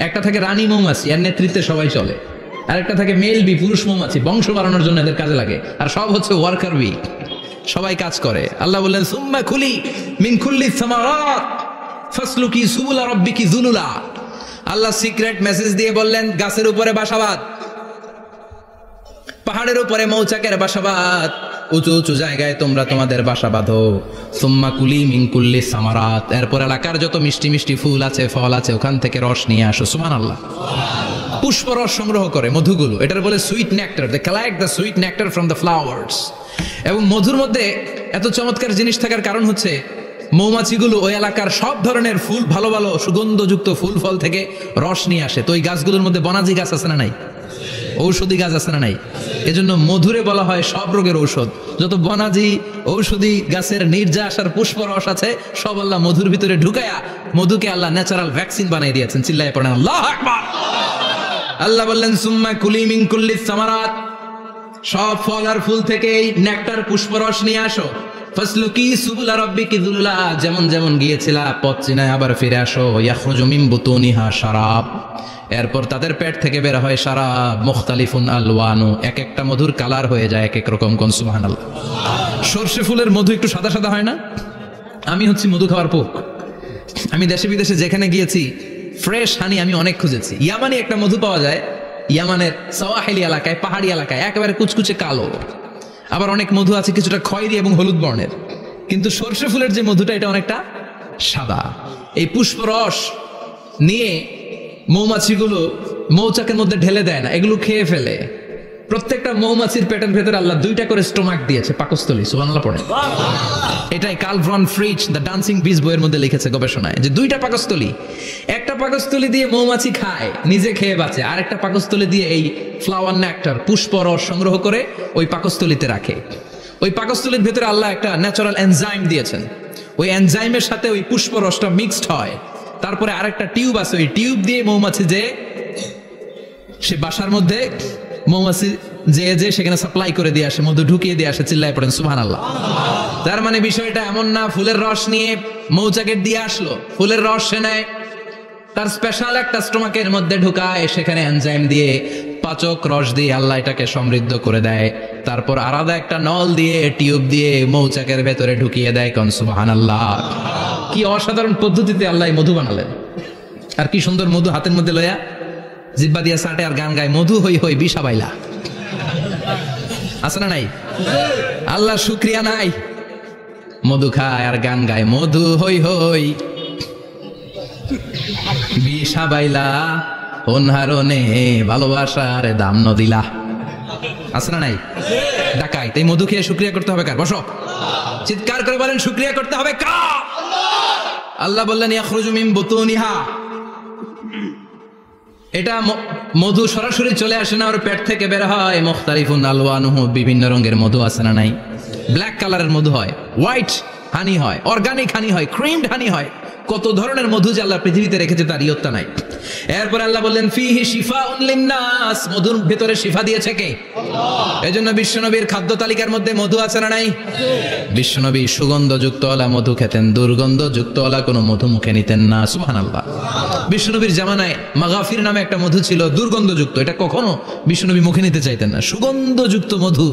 [SPEAKER 1] একটা থাকে রানী মৌমাছি, এর নেতৃত্বে সবাই চলে। আর একটা থাকে মেল বি, পুরুষ মৌমাছি, বংশ বাড়ানোর জন্য এদের কাজে লাগে। আর সব হচ্ছে ওয়ার্কার বি, সবাই কাজ করে। আল্লাহ বললেন সুম্মা কুলি মিন কুল্লি সামারাত ফাসলুকি সুবুলা রাব্বিকি যুলুলা। আল্লাহ সিক্রেট মেসেজ দিয়ে বললেন, গাছের উপরে বাসাবাদ, পাহাড়ের উপরে মৌচাকের বাসাবাদ, উঁচু উঁচু জায়গায় তোমরা তোমাদের বাসা বাঁধো। সুম্মা কুলি মিন কুল্লি সামারাত, এরপর এলাকার যত মিষ্টি মিষ্টি ফুল আছে, ফল আছে, ওখান থেকে রস নিয়ে আসো। সুবহানাল্লাহ। পুষ্প রস সংগ্রহ করে মধুগুলো, এটার বলে sweet nectar. They collect the sweet nectar from the flowers. এবং মধুর মধ্যে এত চমৎকার জিনিস থাকার কারণ হচ্ছে মৌমাছিগুলো ওই এলাকার সব ধরনের ফুল, ভালো ভালো সুগন্ধযুক্ত ফুল ফল থেকে রস নিয়ে আসে। তো ওই গাছগুলোর মধ্যে বনাজি গাছ আছে না নাই? ঔষধি গাছ আছে না নাই? এজন্য মধুরে বলা হয় সব রোগের ঔষধ। যত বনাজি ঔষধি গাছের নির্যাস আর পুষ্প রস আছে, সব আল্লাহ মধুর ভিতরে ঢুকায়া মধুকে আল্লাহ ন্যাচারাল ভ্যাকসিন বানিয়ে দিয়েছেন। চিল্লায় পড়েন আল্লাহু আকবার। আল্লাহ বললেন সুম্মা কুলি মিন কুল্লি সামারাত, সব ফল আর ফুল থেকে নেকটার পুষ্পরস নিয়ে আসো। ফাসলুকি সুবুলা রাব্বিকি যুলুলা, যেমন যেমন গিয়েছিলা পথ চিনায় আবার ফিরে আসো। ইয়াখরুজু মিন বুতুনিহা শারাব, এরপর তাদের পেট থেকে বের হয় শারাব। মুখতালিফুন আলওয়ানু, এক একটা মধুর কালার হয়ে যায় এক এক রকম। কোন সুবহানাল্লাহ। সরষে ফুলের মধু একটু সাদা সাদা হয় না? আমি হচ্ছি মধু খাওয়ার পোক। আমি দেশে বিদেশে যেখানে গিয়েছি ফ্রেশ হানি আমি অনেক খুঁজেছি। ইয়ামানি একটা মধু পাওয়া যায়, ইয়ামানের সাওয়াহিলি এলাকায়, পাহাড়ি এলাকায়, একেবারে কুচকুচে কালো। আবার অনেক মধু আছে কিছুটা খয়েরি এবং হলুদ বর্ণের, কিন্তু সরষে ফুলের যে মধুটা এটা অনেকটা সাদা। এই পুষ্পরস নিয়ে মৌমাছিগুলো মৌচাকের মধ্যে ঢেলে দেয় না, এগুলো খেয়ে ফেলে। প্রত্যেকটা মৌমাছির পেটের ভেতরে আল্লাহ 2টা করে স্টোমাক দিয়েছে, পাকস্থলী। সুবহানাল্লাহ পড়ে। এটাই Karl von Frisch the dancing bees বইয়ের মধ্যে লিখেছে গবেষণায়, যে 2টা পাকস্থলী। একটা পাকস্থলী দিয়ে মৌমাছি খায়, নিজে খেয়ে বাঁচে, আর একটা পাকস্থলী দিয়ে এই ফ্লাওয়ার নেক্টার, পুষ্প রস সংগ্রহ করে ওই পাকস্থলীতে রাখে। ওই পাকস্থলীর ভেতরে আল্লাহ একটা ন্যাচারাল এনজাইম দিয়েছেন। ওই এনজাইমের সাথে ওই পুষ্প রসটা মিক্সড হয়। তারপরে আরেকটা টিউব আছে, ওই টিউব দিয়ে মৌমাছি যে সে বাসার মধ্যে মৌমাছি যে সেখানে সাপ্লাই করে দিয়ে আসে, মধু ঢুকিয়ে দিয়ে আসে। চিল্লায় পড়েন সুবহানাল্লাহ। তার মানে বিষয়টা এমন না ফুলের রস নিয়ে মৌচাকের দিয়ে আসলো, ফুলের রস সে নেয়, তার স্পেশাল একটা স্টোমাকের মধ্যে ঢুকায়, সেখানে এনজাইম দিয়ে, পাচক রস দিয়ে আল্লাহ এটাকে সমৃদ্ধ করে দেয়। তারপর আলাদা একটা নল দিয়ে, টিউব দিয়ে মৌচাকের ভেতরে ঢুকিয়ে দেয়। কোন সুবহানাল্লাহ। কি অসাধারণ পদ্ধতিতে আল্লাহ মধু বানালেন। আর কি সুন্দর মধু হাতের মধ্যে লয়া জিব্বা দিয়া সাটে আর গান গায়, মধু হই হই বিষা বাইলা। আছে না নাই? আল্লাহ শুকরিয়া নাই? মধু খায় আর গান গায়, মধু হই হই বিষা বাইলা, অনহারণে ভালোবাসার দাম নদিলা। আছে না নাই? ডাকাই। তাই মধু খেয়ে শুকরিয়া করতে হবে কার? বসো, চিৎকার করে বলেন শুকরিয়া করতে হবে কার? আল্লাহ বললেন ইয়াখরুজু মিন বুতুনিহা, এটা মধু সরাসরি চলে আসে না, ওর পেট থেকে বের হয়। মুখতালিফুন আলওয়ানুহু, বিভিন্ন রঙের মধু। আছে না নাই? ব্ল্যাক কালারের মধু হয়, হোয়াইট হানি হয়, অর্গানিক হানি হয়, ক্রিমড হানি হয়। কত ধরনের মধু যে আল্লাহ পৃথিবীতে রেখেছে তার ইয়ত্তা নাই। এরপর আল্লাহ বললেন ফিহি শিফাউন লিন্নাস, মধুর ভেতরে শিফা দিয়েছে কে? আল্লাহ। এজন্য বিশ্বনবীর খাদ্য তালিকার মধ্যে মধু আছে না নাই? বিশ্বনবী সুগন্ধযুক্ত ওয়ালা মধু খেতেন, দুর্গন্ধযুক্ত ওয়ালা কোনো মধু মুখে নিতেন না। সুবহানাল্লাহ। বিশ্বনবীর জামানায় মাগাফির নামে একটা মধু ছিল, দুর্গন্ধযুক্ত, এটা কখনো বিশ্বনবী মুখে নিতে চাইতেন না। সুগন্ধযুক্ত মধু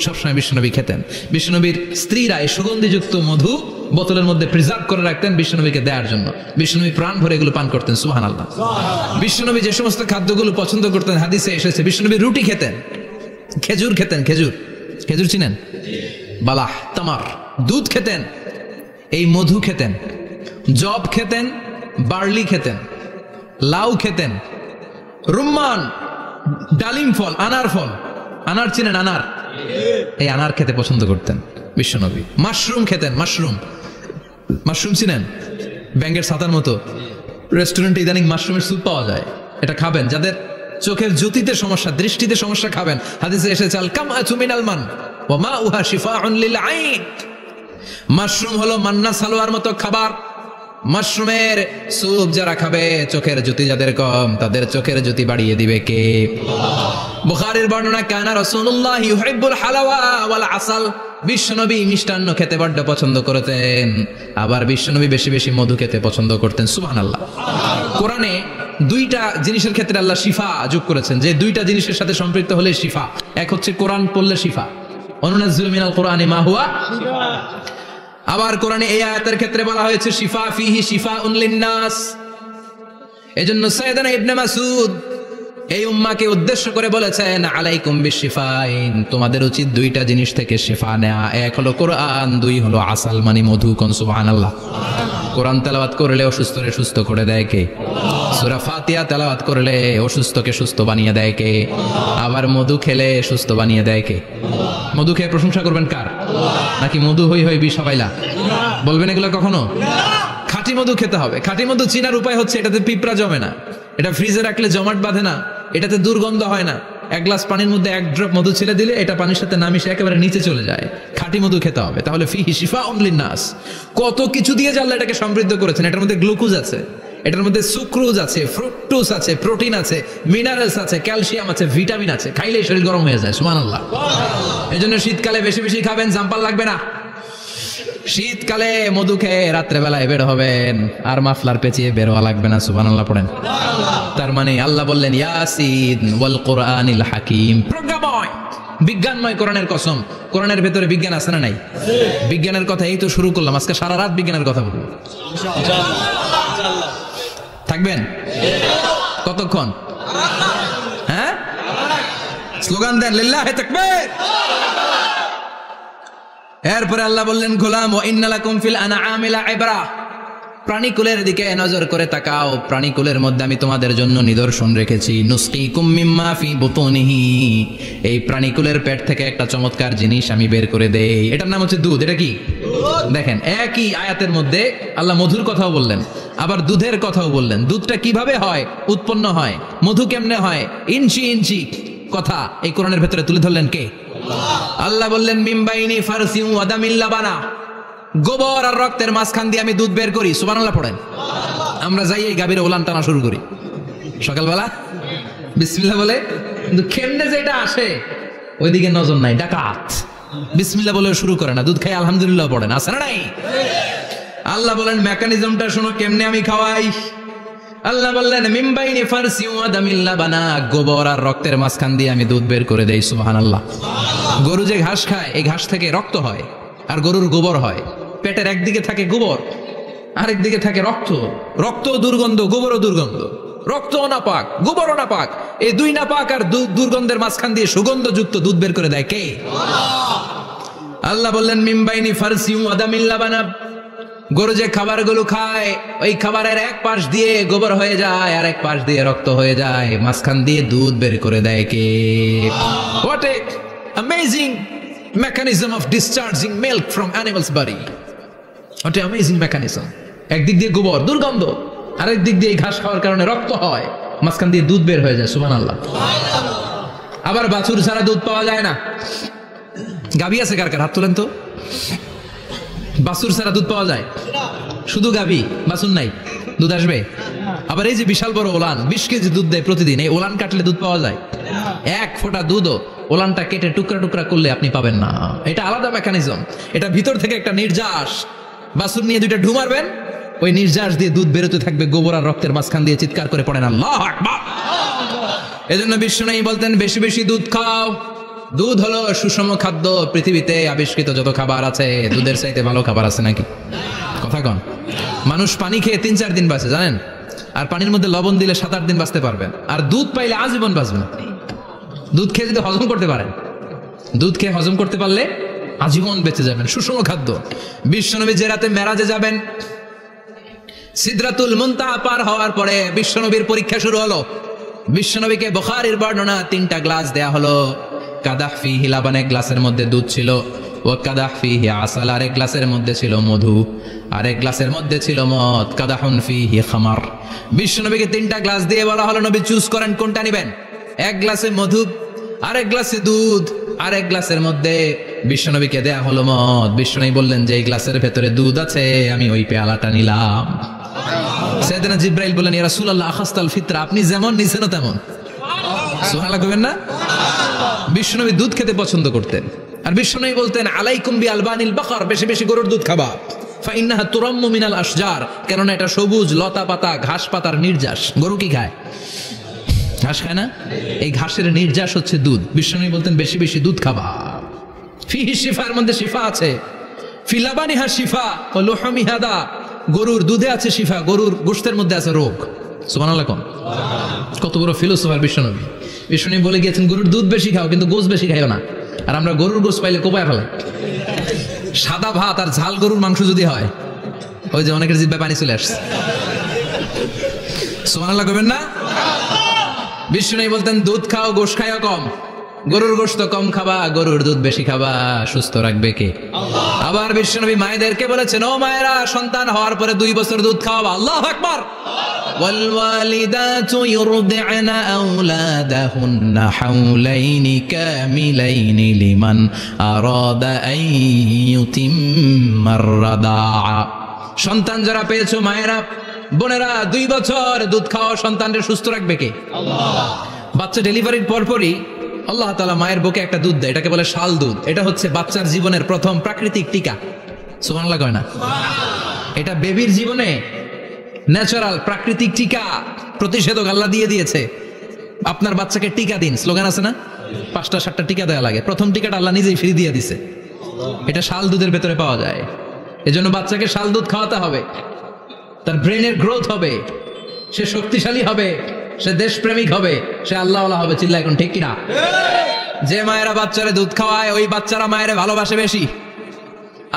[SPEAKER 1] সবসময় বিশ্বনবী খেতেন। বিশ্বনবীর স্ত্রীরা এই সুগন্ধিযুক্ত মধু বোতলের মধ্যে প্রিজার্ভ করে রাখতেন বিশ্বনবীকে দেওয়ার জন্য। বিশ্বনবী প্রাণ ভরে এগুলো পান করতেন। সুবহানাল্লাহ। বিশ্বনবী যে সমস্ত খাদ্যগুলো পছন্দ করতেন হাদিসে এসেছে, বিশ্বনবী রুটি খেতেন, খেজুর খেতেন, খেজুর, খেজুর চিনেন? বালাহ, তামার, দুধ খেতেন, এই মধু খেতেন, জব খেতেন, বার্লি খেতেন, লাউ খেতেন, রুম্মান, ডালিম ফল, আনার ফল, আনার চিনেন? আনার, এই আনার খেতে পছন্দ করতেন বিশ্বনবী। মাশরুম খেতেন, মাশরুম, মাশরুম চিনেন? ব্যাঙের ছাতার মতো। রেস্টুরেন্টে ইদানিং মাশরুমের স্যুপ পাওয়া যায়, এটা খাবেন। যাদের চোখের জ্যোতিতে সমস্যা, দৃষ্টিতে সমস্যা, খাবেন। হাদিসে এসেছে আল কামআতু মিনাল মান ওয়া মাউহা শিফাউন লিল আইন। মাশরুম হলো মান্না সালোয়ার মতো খাবার। মাশরুমের স্যুপ যারা খাবে, চোখের জ্যোতি যাদের কম, তাদের চোখের জ্যোতি বাড়িয়ে দিবে কে? বুখারীর বর্ণনা, কানা রাসূলুল্লাহ ইউহিব্বুল হালাওয়া ওয়াল আসাল, বিশ্বনবী মিষ্টান্ন খেতে বড্ড পছন্দ করতেন, আবার বিশ্বনবী বেশি বেশি মধু খেতে পছন্দ করতেন। সুবহানাল্লাহ। কোরআনে দুইটা জিনিসের ক্ষেত্রে আল্লাহ শিফা যোগ করেছেন, যে দুইটা জিনিসের সাথে সম্পৃক্ত হলে শিফা। এক হচ্ছে কোরআন পড়লে শিফা, অনুনাজ্জিলু মিনাল কোরআনি মা হুয়া শিফা। আবার কোরআনে এই আয়াতের ক্ষেত্রে বলা হয়েছে শিফা, ফিহি শিফাউন লিন্নাস। এজন্য সাইয়েদনা ইবনে মাসউদ এই উম্মাকে উদ্দেশ্য করে বলেছেন আলাইকুম বিশিফাইন, তোমাদের উচিত দুইটা জিনিস থেকে শিফা নেওয়া। এক হলো কোরআন, দুই হলো আসাল মানে মধু। কোন সুবহানাল্লাহ। কোরআন তেলাওয়াত করলে অসুস্থরে সুস্থ করে দেয় কে? সূরা ফাতিহা তেলাওয়াত করলে অসুস্থকে সুস্থ বানিয়ে দেয় কে? আবার মধু খেলে সুস্থ বানিয়ে দেয় কে? মধু খেয়ে প্রশংসা করবেন কার? নাকি মধু হই হই বিষ হবাইলা বলবেন এগুলো কখনো? খাঁটি মধু খেতে হবে। খাঁটি মধু চিনার উপায় হচ্ছে এটাতে পিঁপড়া জমে না, এটা ফ্রিজে রাখলে জমাট বাঁধে না, এটাতে দুর্গন্ধ হয় না। এক গ্লাস পানির মধ্যে এক ড্রপ মধু ছেড়ে দিলে এটা পানির সাথে না মিশে একেবারে নিচে চলে যায়। খাঁটি মধু খেতে হবে। তাহলে ফিহি শিফাউন লিন্নাস। কত কিছু দিয়ে যে আল্লাহ এটাকে সমৃদ্ধ করেছেন। এটার মধ্যে গ্লুকোজ আছে, এটার মধ্যে সুক্রোজ আছে, ফ্রুক্টোজ আছে, প্রোটিন আছে, মিনারেলস আছে, ক্যালসিয়াম আছে, ভিটামিন আছে। খাইলেই শরীর গরম হয়ে যায়। সুবহানাল্লাহ। এজন্য শীতকালে বেশি বেশি খাবেন, জাম্পাল লাগবে না। শীতকালে মধু খেয়ে রাত্রে বেলায় বের হবেন, আর মাফলার পেঁচিয়ে বের হওয়া লাগবে না। সুবহানাল্লাহ পড়েন। তার মানে আল্লাহ বললেন ইয়াসিন ওয়াল কোরআনিল হাকিম, প্রজ্ঞাময়, বিজ্ঞানময় কোরআনের কসম। কোরআনের ভেতরে বিজ্ঞান আছে না নাই? বিজ্ঞানের কথা এই তো শুরু করলাম, আজকে সারা রাত বিজ্ঞানের কথা বলবো। থাকবেন কতক্ষণ? হ্যাঁ, স্লোগান দেন লিল্লাহি তাকবীর। এরপরে আল্লাহ বললেন গোলাম ওয়া ইন্না লাকুম ফিল আনআমি লাইবরা, প্রাণীকুলের দিকে নজর করে তাকাও। প্রাণীকুলের মধ্যে আমি তোমাদের জন্য নিদর্শন রেখেছি। নুসকিকুম মিম্মা ফি বুতুনিহি, এই প্রাণীকুলের পেট থেকে একটা চমৎকার জিনিস আমি বের করে দেই, এটার নাম হচ্ছে দুধ। এটা কি? দেখেন একই আয়াতের মধ্যে আল্লাহ মধুর কথাও বললেন, আবার দুধের কথাও বললেন। দুধটা কিভাবে হয়, উৎপন্ন হয়, মধু কেমনে হয়, ইঞ্চি ইঞ্চি কথা এই কোরআনের ভেতরে তুলে ধরলেন কে? আল্লাহ বললেন মিমবাইনি ফারসিউ ওয়াদামিল লাবানা, গোবর আর রক্তের মাঝখান দিয়ে আমি দুধ বের করি। সুবহানাল্লাহ পড়েন। আমরা যাই এই গাভীর ওলান টানা শুরু করি সকালবেলা বিসমিল্লাহ বলে, কিন্তু কেমনে যে এটা আসে ওইদিকে নজর নাই। ডাকাত বিসমিল্লাহ বলে শুরু করে না, দুধ খাই আলহামদুলিল্লাহ পড়েন, আছে না নাই? আল্লাহ বলেন মেকানিজমটা শোনো কেমনে আমি খাওয়াই। আল্লাহ বললেন মিমবাইনি ফারসিউ ওয়াদামিল লাবানা, গোবর আর রক্তের মাঝখান দিয়ে আমি দুধ বের করে দেই। সুবহানাল্লাহ। গরু যে ঘাস খায়, এই ঘাস থেকে রক্ত হয় আর গরুর গোবর হয়। পেটের একদিকে থাকে গোবর, আরেক দিকে থাকে রক্ত। রক্ত দুর্গন্ধ, গোবরও দুর্গন্ধ। রক্ত নাপাক, গোবর নাপাক, এই দুই নাপাক আর দুর্গন্ধের মাঝখান দিয়ে সুগন্ধযুক্ত দুধ বের করে দেয় কে? আল্লাহ বললেন মিমবাইনি ফারসিউ ওয়াদামিল লাবানা, গরু যে খাবারগুলো খায় ওই খাবারের এক পাশ দিয়ে গোবর হয়ে যায় আর এক পাশ দিয়ে রক্ত হয়ে যায়, মাঝখান দিয়ে দুধ বের করে দেয় কে? What a amazing mechanism of discharging milk from animal's body. What a amazing mechanism. একদিক দিয়ে গোবর দুর্গন্ধ, আরেক দিক দিয়ে ঘাস খাওয়ার কারণে রক্ত হয়, মাঝখান দিয়ে দুধ বের হয়ে যায়। সুবহানাল্লাহ। আবার বাছুর ছাড়া দুধ পাওয়া যায় না। গাভী আছে কার কার? হাত তোলেন তো। বাছুর ছাড়া দুধ পাওয়া যায়? শুধু গাভী, বাছুর নাই, দুধ আসবে? আবার এই যে বিশাল বড় ওলান 20 কেজি দুধ দেয় প্রতিদিন, এই ওলান কাটলে দুধ পাওয়া যায়? এক ফোঁটা দুধও ওলানটা কেটে টুকরা টুকরা করলে আপনি পাবেন না। এটা আলাদা মেকানিজম, এটা ভিতর থেকে একটা নির্যাস। বাছুর নিয়ে দুইটা ঢু মারবেন, ওই নির্যাস দিয়ে দুধ বেরোতে থাকবে, গোবর আর রক্তের মাঝখান দিয়ে চিৎকার করে পড়েন আল্লাহু আকবার। এজন্য বিশ্বনবী বলতেন বেশি বেশি দুধ খাও। দুধ হলো সুষম খাদ্য। পৃথিবীতে আবিষ্কৃত যত খাবার আছে, দুধের চাইতে ভালো খাবার আছে নাকি? কথা কন। মানুষ পানি খেয়ে 3-4 দিন বাঁচে জানেন, আর পানির মধ্যে লবণ দিলে 7-8 দিন বাঁচতে পারবেন। আর দুধ পাইলে আজীবন বাঁচবেন আপনি। দুধ খেয়ে যদি হজম করতে পারেন, দুধ খেয়ে হজম করতে পারলে আজীবন বেঁচে যাবেন। সুষম খাদ্য। বিশ্বনবী যে রাতে মেরাজে যাবেন, সিদরাতুল মুনতাহা পার হওয়ার পরে বিশ্বনবীর পরীক্ষা শুরু হলো। বিশ্বনবীকে বুখারীর বর্ণনা 3টা গ্লাস দেয়া হলো। কাদাহ ফিহি লাবান, এক গ্লাসের মধ্যে দুধ ছিল। ওয়া কাদাহ ফিহি আসাল, আর এক গ্লাসের মধ্যে ছিল মধু। আর এক গ্লাসের মধ্যে ছিল মদ। কাদাহুন ফিহি খামার। বিশ্বনবীকে 3টা গ্লাস দিয়ে বলা হলো নবী চুজ করেন কোনটা নেবেন। এক গ্লাসে মধু, আর এক গ্লাসে দুধ, আর এক গ্লাসের মধ্যে বিশ্বনবীকে দেয়া হলো মদ। বিশ্বনবী বললেন যে এই গ্লাসের ভেতরে দুধ আছে, আমি ওই পেয়ালাটা নিলাম। সাইয়েদনা জিবরাইল বললেন ইয়া রাসূলুল্লাহ আখাস্তাল ফিতরা, আপনি যেমন নিছেন তেমন। সুবহানাল্লাহ কইবেন না? বিশ্বনবী দুধ খেতে পছন্দ করতেন। আর বিশ্বনবী বলতেন আলাইকুম বি আলবানিল বাকার, বেশি বেশি গরুর দুধ খাবা। ফা ইন্নাহা তুরাম্মু মিনাল আশজার, কারণ এটা সবুজ লতা পাতা ঘাস পাতার নির্যাস। গরু কি খায়? ঘাস খায় না? এই ঘাসের নির্যাস হচ্ছে দুধ। বিশ্বনবী বলতেন বেশি বেশি দুধ খাবা। ফিহি শিফার মধ্যে শিফা আছে। ফি লাবানিহা শিফা ওয়া লুহুমিহা দা, গরুর দুধে আছে শিফা, গরুর গোশতের মধ্যে আছে রোগ। সুবহানাল্লাহ কোন। কত বড় ফিলোসফার বিশ্বনবী। বিশ্বনবী বলে গিয়েছেন গরুর দুধ বেশি খাও, কিন্তু গোশত বেশি খাইও না। আর আমরা গরুর গোশত পাইলে কোপায় ফেলাই। সাদা ভাত আর ঝাল গরুর মাংস যদি হয়, ওই যে অনেকের জিহ্বায় পানি চলে আসছে। সুবহানাল্লাহ কইবেন না? বিশ্বনবী বলতেন দুধ খাও, গোশত খাইও কম। গরুর গোশত কম খাবা, গরুর দুধ বেশি খাবা। সুস্থ রাখবে কে? আল্লাহ। আবার বিশ্বনবী মায়েদেরকে বলেছেন ও মায়েরা, সন্তান হওয়ার পরে 2 বছর দুধ খাওয়াবা। আল্লাহু আকবার। ওয়াল ওয়ালিদাতু ইউরদি'না আওলাদাহুন্না হাওলাইনি কামিলাইনি লিমান আরাদা আন ইউতিম্মার রাদাআ। সন্তান যারা পেয়েছো মায়েরা, বোনেরা, 2 বছর দুধ খাওয়া সন্তানদের সুস্থ রাখবে কে? আল্লাহ। বাচ্চা ডেলিভারির পরপরই আল্লাহ তাআলা মায়ের বুকে একটা দুধ দেয়, এটাকে বলে শাল দুধ। এটা হচ্ছে বাচ্চার জীবনের প্রথম প্রাকৃতিক টিকা। সুবহানাল্লাহ কয় না? এটা বেবির জীবনে ন্যাচারাল প্রাকৃতিক টিকা, প্রতিষেধক আল্লাহ দিয়ে দিয়েছে। আপনার বাচ্চাকে টিকা দিন, স্লোগান আছে না? 5টা-7টা টিকা দেওয়া লাগে। প্রথম টিকাটা আল্লাহ নিজেই ফ্রি দিয়ে দিছে। এটা শাল দুধের ভেতরে পাওয়া যায়। এজন্য বাচ্চাকে শাল দুধ খাওয়াতে হবে। তার ব্রেনের গ্রোথ হবে, সে শক্তিশালী হবে, সে দেশপ্রেমিক হবে, সে আল্লাহওয়ালা হবে। চিল্লা এখন ঠিক কিনা? যে মায়েরা বাচ্চারে দুধ খাওয়ায়, ওই বাচ্চারা মায়েরে ভালোবাসে বেশি।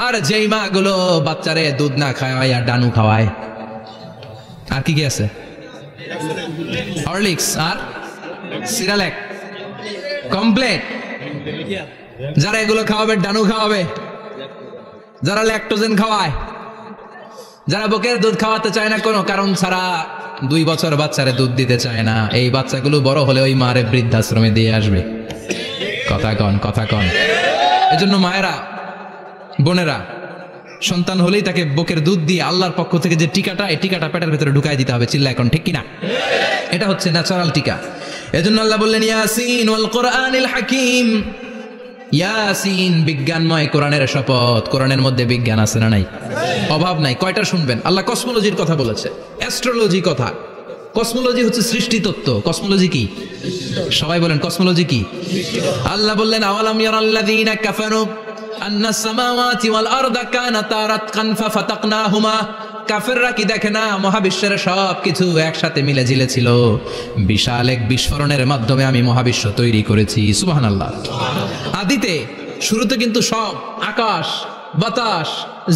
[SPEAKER 1] আর যেই মা গুলো বাচ্চারে দুধ না খাওয়ায় আর ডানু খাওয়ায়, আর কি কি আছে? হরলিক্স আর সিরালেক, কমপ্লেট। যারা এগুলো খাওয়াবে, ডানু খাওয়াবে, যারা ল্যাকটোজেন খাওয়ায়, যারা বুকের দুধ খাওয়াতে চায় না কোনো কারণ ছাড়া, 2 বছর বাচ্চারে দুধ দিতে চায় না, এই বাচ্চাগুলো বড় হলে ওই মারে বৃদ্ধাশ্রমে দিয়ে আসবে। কথা কন, কথা কন। এজন্য মায়েরা, বোনেরা, সন্তান হলেই তাকে বুকের দুধ দিয়ে আল্লাহর পক্ষ থেকে যে টিকাটা, এই টিকাটা পেটের ভেতরে ঢুকাই দিতে হবে। চিল্লা এখন ঠিক কিনা? এটা হচ্ছে ন্যাচারাল টিকা। এজন্য আল্লাহ বললেন ইয়াসিন ওয়াল কোরআনিল হাকিম। ইয়াসিন, বিজ্ঞানময় কোরআনের শপথ। কোরআনের মধ্যে বিজ্ঞান আছে না নাই? অভাব নাই। কয়টা শুনবেন? আল্লাহ কসমোলজির কথা বলেছে, অ্যাস্ট্রোলজি কথা। কসমোলজি হচ্ছে সৃষ্টি তত্ত্ব। কসমোলজি কি? সবাই বলেন কসমোলজি কি? আল্লাহ বললেন আওয়ালাম ইয়ারাল্লাযীনা কাফারু আন্নাস সামাওয়াতি ওয়াল আরদা কানাতা রাতকান ফাফাতাকনাহুমা। কাফেররা কি দেখে না মহাবিশ্বের সব কিছু একসাথে মিলে ঝিলে ছিল, বিশাল এক বিস্ফোরণের মাধ্যমে আমি মহাবিশ্ব তৈরি করেছি। সুবহানাল্লাহ। আদিতে, শুরুতে কিন্তু সব আকাশ, বাতাস,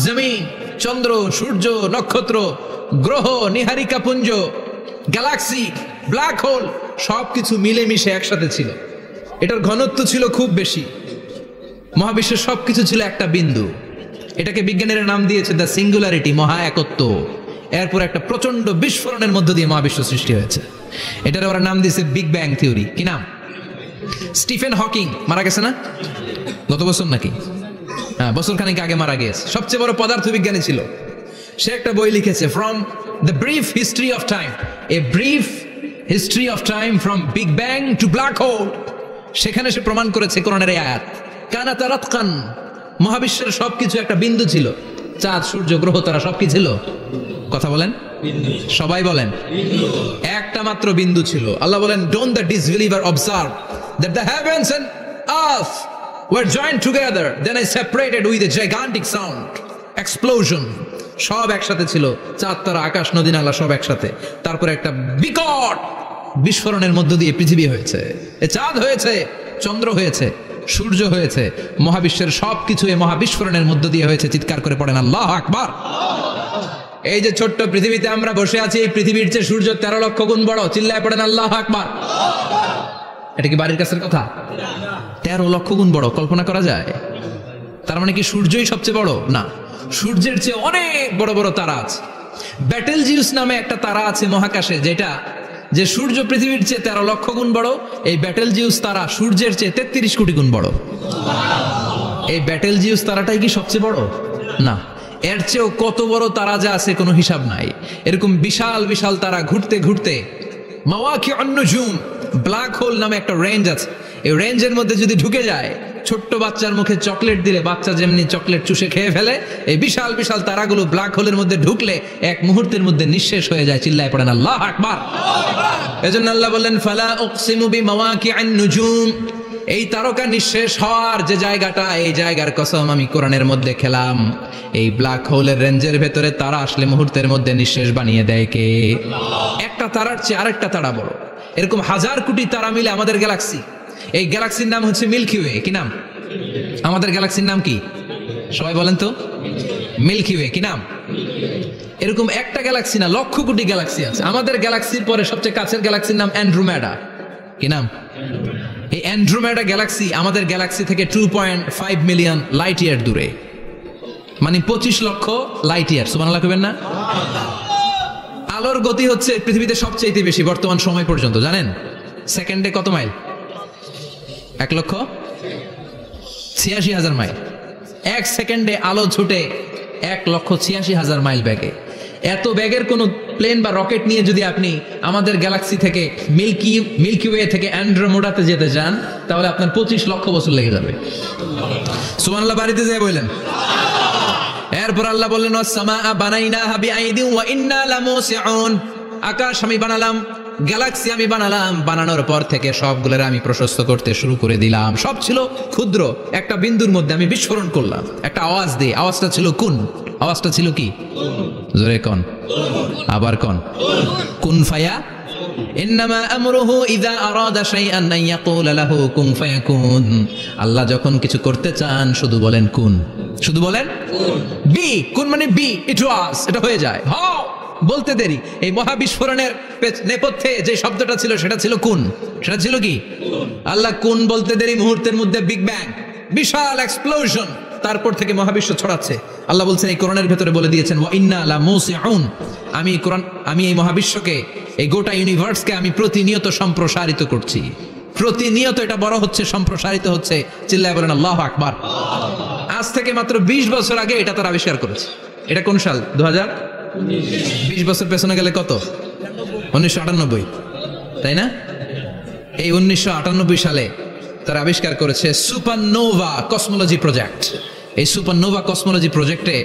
[SPEAKER 1] জমিন, চন্দ্র, সূর্য, নক্ষত্র, গ্রহ, নিহারিকা পুঞ্জ, গ্যালাক্সি, ব্ল্যাক হোল সবকিছু মিলেমিশে একসাথে ছিল। এটার ঘনত্ব ছিল খুব বেশি। মহাবিশ্বের সবকিছু ছিল একটা বিন্দু। এটাকে বিজ্ঞানীরা নাম দিয়েছে দ্য সিঙ্গুলারিটি, মহা একত্ব। এরপর একটা প্রচন্ড বিস্ফোরণের মধ্য দিয়ে মহাবিশ্ব সৃষ্টি হয়েছে। এটার ওরা নাম দিয়েছে বিগ ব্যাং থিওরি। কি নাম? স্টিফেন হকিং মারা গেছে না গত বছর নাকি? হ্যাঁ, বছর খানিক আগে মারা গিয়েছে। সবচেয়ে বড় পদার্থবিজ্ঞানী ছিল। সে একটা বই লিখেছে, from the brief history of time, a brief history of time from big bang two black hole. সেখানে সে প্রমাণ করেছে কোরআনের এই আয়াত, কানা তারাতকান, মহাবিশ্বের সবকিছু একটা বিন্দু ছিল। চাঁদ, সূর্য, গ্রহ, তারা সব কি ছিল? কথা বলেন, সবাই বলেন, একটা মাত্র বিন্দু ছিল। আল্লাহ বলেন, don't the disbeliever observe that the heavens and earth were joined together, then I separated with a gigantic sound, explosion. সব একসাথে ছিল, চাঁদ, তারা, আকাশ, নদী, নালা সব একসাথে। তারপরে একটা বিকট বিস্ফোরণের মধ্য দিয়ে পৃথিবী হয়েছে, এ চাঁদ হয়েছে, চন্দ্র হয়েছে, সূর্য হয়েছে, মহাবিশ্বের সবকিছু এই মহাবিস্ফোরণের মধ্য দিয়ে হয়েছে। চিৎকার করে পড়েন আল্লাহু আকবার। এই যে ছোট্ট পৃথিবীতে আমরা বসে আছি, এই পৃথিবীর চেয়ে সূর্য 13 লক্ষ গুণ বড়। চিল্লায় পড়েন আল্লাহু আকবার। এটা কি বাড়ির কাছের কথা? 13 লক্ষ গুণ বড়, কল্পনা করা যায়? তার মানে কি সূর্যই সবচেয়ে বড়? না, সূর্যের চেয়ে অনেক বড় বড় তারা আছে। ব্যাটেলজিউস নামে একটা তারা আছে মহাকাশে, যেটা যে সূর্য পৃথিবীর চেয়ে 13 লক্ষ গুণ বড়। এই ব্যাটেলজিউস তারা সূর্যের চেয়ে 33 কোটি গুণ বড়। এই ব্যাটেলজিউস তারাটাই কি সবচেয়ে বড়? না, এর চেয়েও কত বড় তারা যা আছে কোনো হিসাব নাই। এরকম বিশাল বিশাল তারা ঘুরতে ঘুরতে মাওয়াকিউন নুজুম, ব্ল্যাক হোল নামে একটা রেঞ্জ আছে। এই রেঞ্জের মধ্যে যদি ঢুকে যায়, ছোট্ট বাচ্চার মুখে চকলেট দিলে বাচ্চা যেমনি চকলেট চুষে খেয়ে ফেলে, এই বিশাল বিশাল তারাগুলো ব্ল্যাক হোলের মধ্যে ঢুকলে এক মুহূর্তের মধ্যে নিঃশেষ হয়ে যায়। চিল্লায় পড়েন আল্লাহু আকবার। এজন্য আল্লাহ বললেন, ফালা উকসিমু বিমাওয়াকিউন নুজুম, এই তারকা নিঃশেষ হওয়ার যে জায়গাটা, এই জায়গার কসম আমি কোরআনের মধ্যে খেলাম। এই ব্ল্যাক হোলের রেঞ্জের ভেতরে তারা আসলে মুহূর্তের মধ্যে নিঃশেষ বানিয়ে দেয় কে? একটা তারার চেয়ে আরেকটা তারা বড়। এরকম হাজার কোটি তারা মিলে আমাদের গ্যালাক্সি। এই গ্যালাক্সির নাম হচ্ছে মিল্কি ওয়ে। কি নাম? আমাদের গ্যালাক্সির নাম কি? সবাই বলেন তো, মিল্কি ওয়ে। কি নাম? এরকম একটা গ্যালাক্সি না, লক্ষ কোটি গ্যালাক্সি আছে। আমাদের গ্যালাক্সির পরে সবচেয়ে কাছের গ্যালাক্সির নাম অ্যান্ড্রোমেডা। কি নাম? এই অ্যান্ড্রোমেডা গ্যালাক্সি আমাদের গ্যালাক্সি থেকে 2.5 মিলিয়ন লাইট ইয়ার দূরে, মানে 25 লক্ষ লাইট ইয়ার। সুবহানাল্লাহ কইবেন না? আলোর গতি হচ্ছে পৃথিবীতে সবচেয়ে বেশি বর্তমান সময় পর্যন্ত, জানেন? সেকেন্ডে কত মাইল? 1,86,000 মাইল। এক সেকেন্ডে আলো ছুটে 1,86,000 মাইল বেগে। এত বেগের কোন প্লেন বা রকেট নিয়ে যদি আপনি আমাদের গ্যালাক্সি থেকে মিল্কি ওয়ে থেকে অ্যান্ড্রোমেডাতে যেতে চান, তাহলে আপনার 25 লক্ষ বছর লেগে যাবে। সুবহানাল্লাহ বাড়িতে যেয়ে বললেন। এরপর আল্লাহ বললেন, ওয়াস-সামাআ বানাইনাহা বিআইদিন ওয়া ইন্না লামুসিউন, আকাশ আমি বানালাম, গ্যালাক্সি আমি বানালাম, বানানোর পর থেকে সবগুলোর আমি প্রশস্ত করতে শুরু করে দিলাম। সব ছিল ক্ষুদ্র, একটা বিন্দুর মধ্যে আমি বিস্ফোরণ করলাম, একটা আওয়াজ দিয়ে। আওয়াজটা ছিল কুন। আওয়াজটা ছিল কি? জোরে কোন, আবার কোন। কুন ফায়া, ইন্নামা আমরুহু ইযা আরাদা শাইআন আন ইয়াকুলা লাহু কুন ফায়াকুন। আল্লাহ যখন কিছু করতে চান শুধু বলেন কুন, শুধু বলেন বি। কুন মানে বি, ইট ওয়াজ, এটা হয়ে যায়। হাও বলতে দেরি। এই মহাবিস্ফোরণের নেপথ্যে যে শব্দটা ছিল সেটা ছিল কুন। সেটা ছিল কি? আল্লাহ কুন বলতে দেরি, মুহূর্তের মধ্যে বিগ ব্যাং, বিশাল এক্সপ্লোশন, তারপর থেকে মহাবিশ্ব ছড়াচ্ছে। আল্লাহ বলছেন এই কোরআনের ভেতরে বলে দিয়েছেন, ওয়া ইন্না লামুসিউন, আমি এই মহাবিশ্বকে, এই গোটা ইউনিভার্সকে আমি প্রতিনিয়ত সম্প্রসারিত করছি। প্রতিনিয়ত এটা বড় হচ্ছে, সম্প্রসারিত হচ্ছে। চিল্লায় বলেন আল্লাহু আকবার। আজ থেকে মাত্র 20 বছর আগে এটা তারা আবিষ্কার করেছে। এটা কোন সাল? 2020 বছর পেছনে গেলে কত? 1998, তাই না? এই 1998 সালে তারা আবিষ্কার করেছে সুপারনোভা কসমোলজি প্রজেক্ট। এই সুপারনোভা কসমোলজি প্রজেক্টে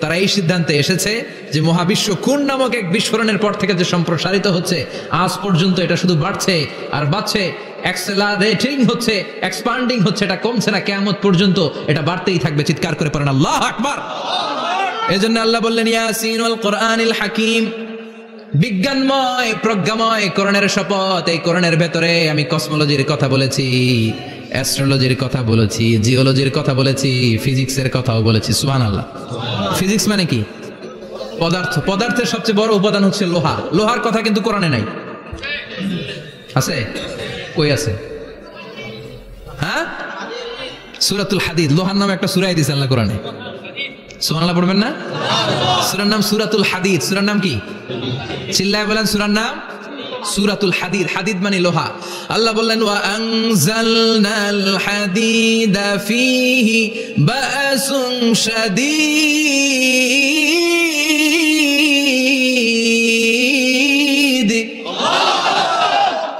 [SPEAKER 1] তারা এই সিদ্ধান্তে এসেছে যে মহাবিশ্ব কোন নামক এক বিস্ফোরণের পর থেকে যে সম্প্রসারিত হচ্ছে, আজ পর্যন্ত এটা শুধু বাড়ছে আর বাড়ছে, অ্যাক্সেলারেটিং হচ্ছে, এক্সপান্ডিং হচ্ছে, এটা কমছে না। কিয়ামত পর্যন্ত এটা বাড়তেই থাকবে। চিৎকার করে পড়েন আল্লাহু আকবার। এজন্য আল্লাহ বললেন, ইয়াসিন ওয়াল কোরআনিল হাকিম, বিজ্ঞানময় প্রজ্ঞাময় কোরআনের শপথ। এই কোরআনের ভেতরে আমি কসমোলজির কথা বলেছি, অ্যাস্ট্রোলজির কথা বলেছি, জিওলজির কথা বলেছি, ফিজিক্সের কথাও বলেছি। সুবহানাল্লাহ। ফিজিক্স মানে কি? পদার্থ। পদার্থের সবচেয়ে বড় উপাদান হচ্ছে লোহা। লোহার কথা কিন্তু কোরআনে নাই। আছে? কই আছে? হ্যাঁ, সূরাতুল হাদিদ, লোহার নামে একটা সূরা দিয়েছে আল্লাহ কোরআনে। সুবহানাল্লাহ পড়বেন না? সূরার নাম সূরাতুল হাদিদ। সূরার নাম কি? চিল্লায় বলেন, সূরার নাম সূরাতুল হাদিদ, হাদিদ মানে লোহা। আল্লাহ বললেন ওয়া আনজালনাল হাদিদা ফীহি বাসুন শাদীদ,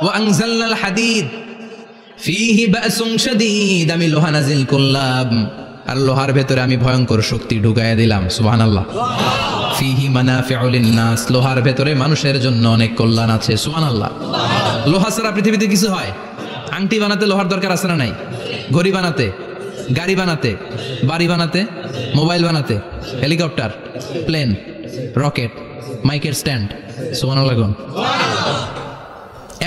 [SPEAKER 1] ওয়া আনজালনাল হাদিদ ফীহি বাসুন শাদীদ, আমি লোহা নাজিল করলাম আর লোহার ভেতরে আমি ভয়ঙ্কর শক্তি ঢুকাইয়া দিলাম। সুবহানাল্লাহ। ফীহি মানাফিউ লিন-নাস, লোহার ভেতরে মানুষের জন্য অনেক কল্যাণ আছে। সুবহানাল্লাহ। লোহা ছাড়া পৃথিবীতে কিছু হয়? আংটি বানাতে লোহার দরকার আছে না নাই? ঘড়ি বানাতে, গাড়ি বানাতে, বাড়ি বানাতে, মোবাইল বানাতে, হেলিকপ্টার, প্লেন, রকেট, মাইকের স্ট্যান্ড। সুবহানাল্লাহ।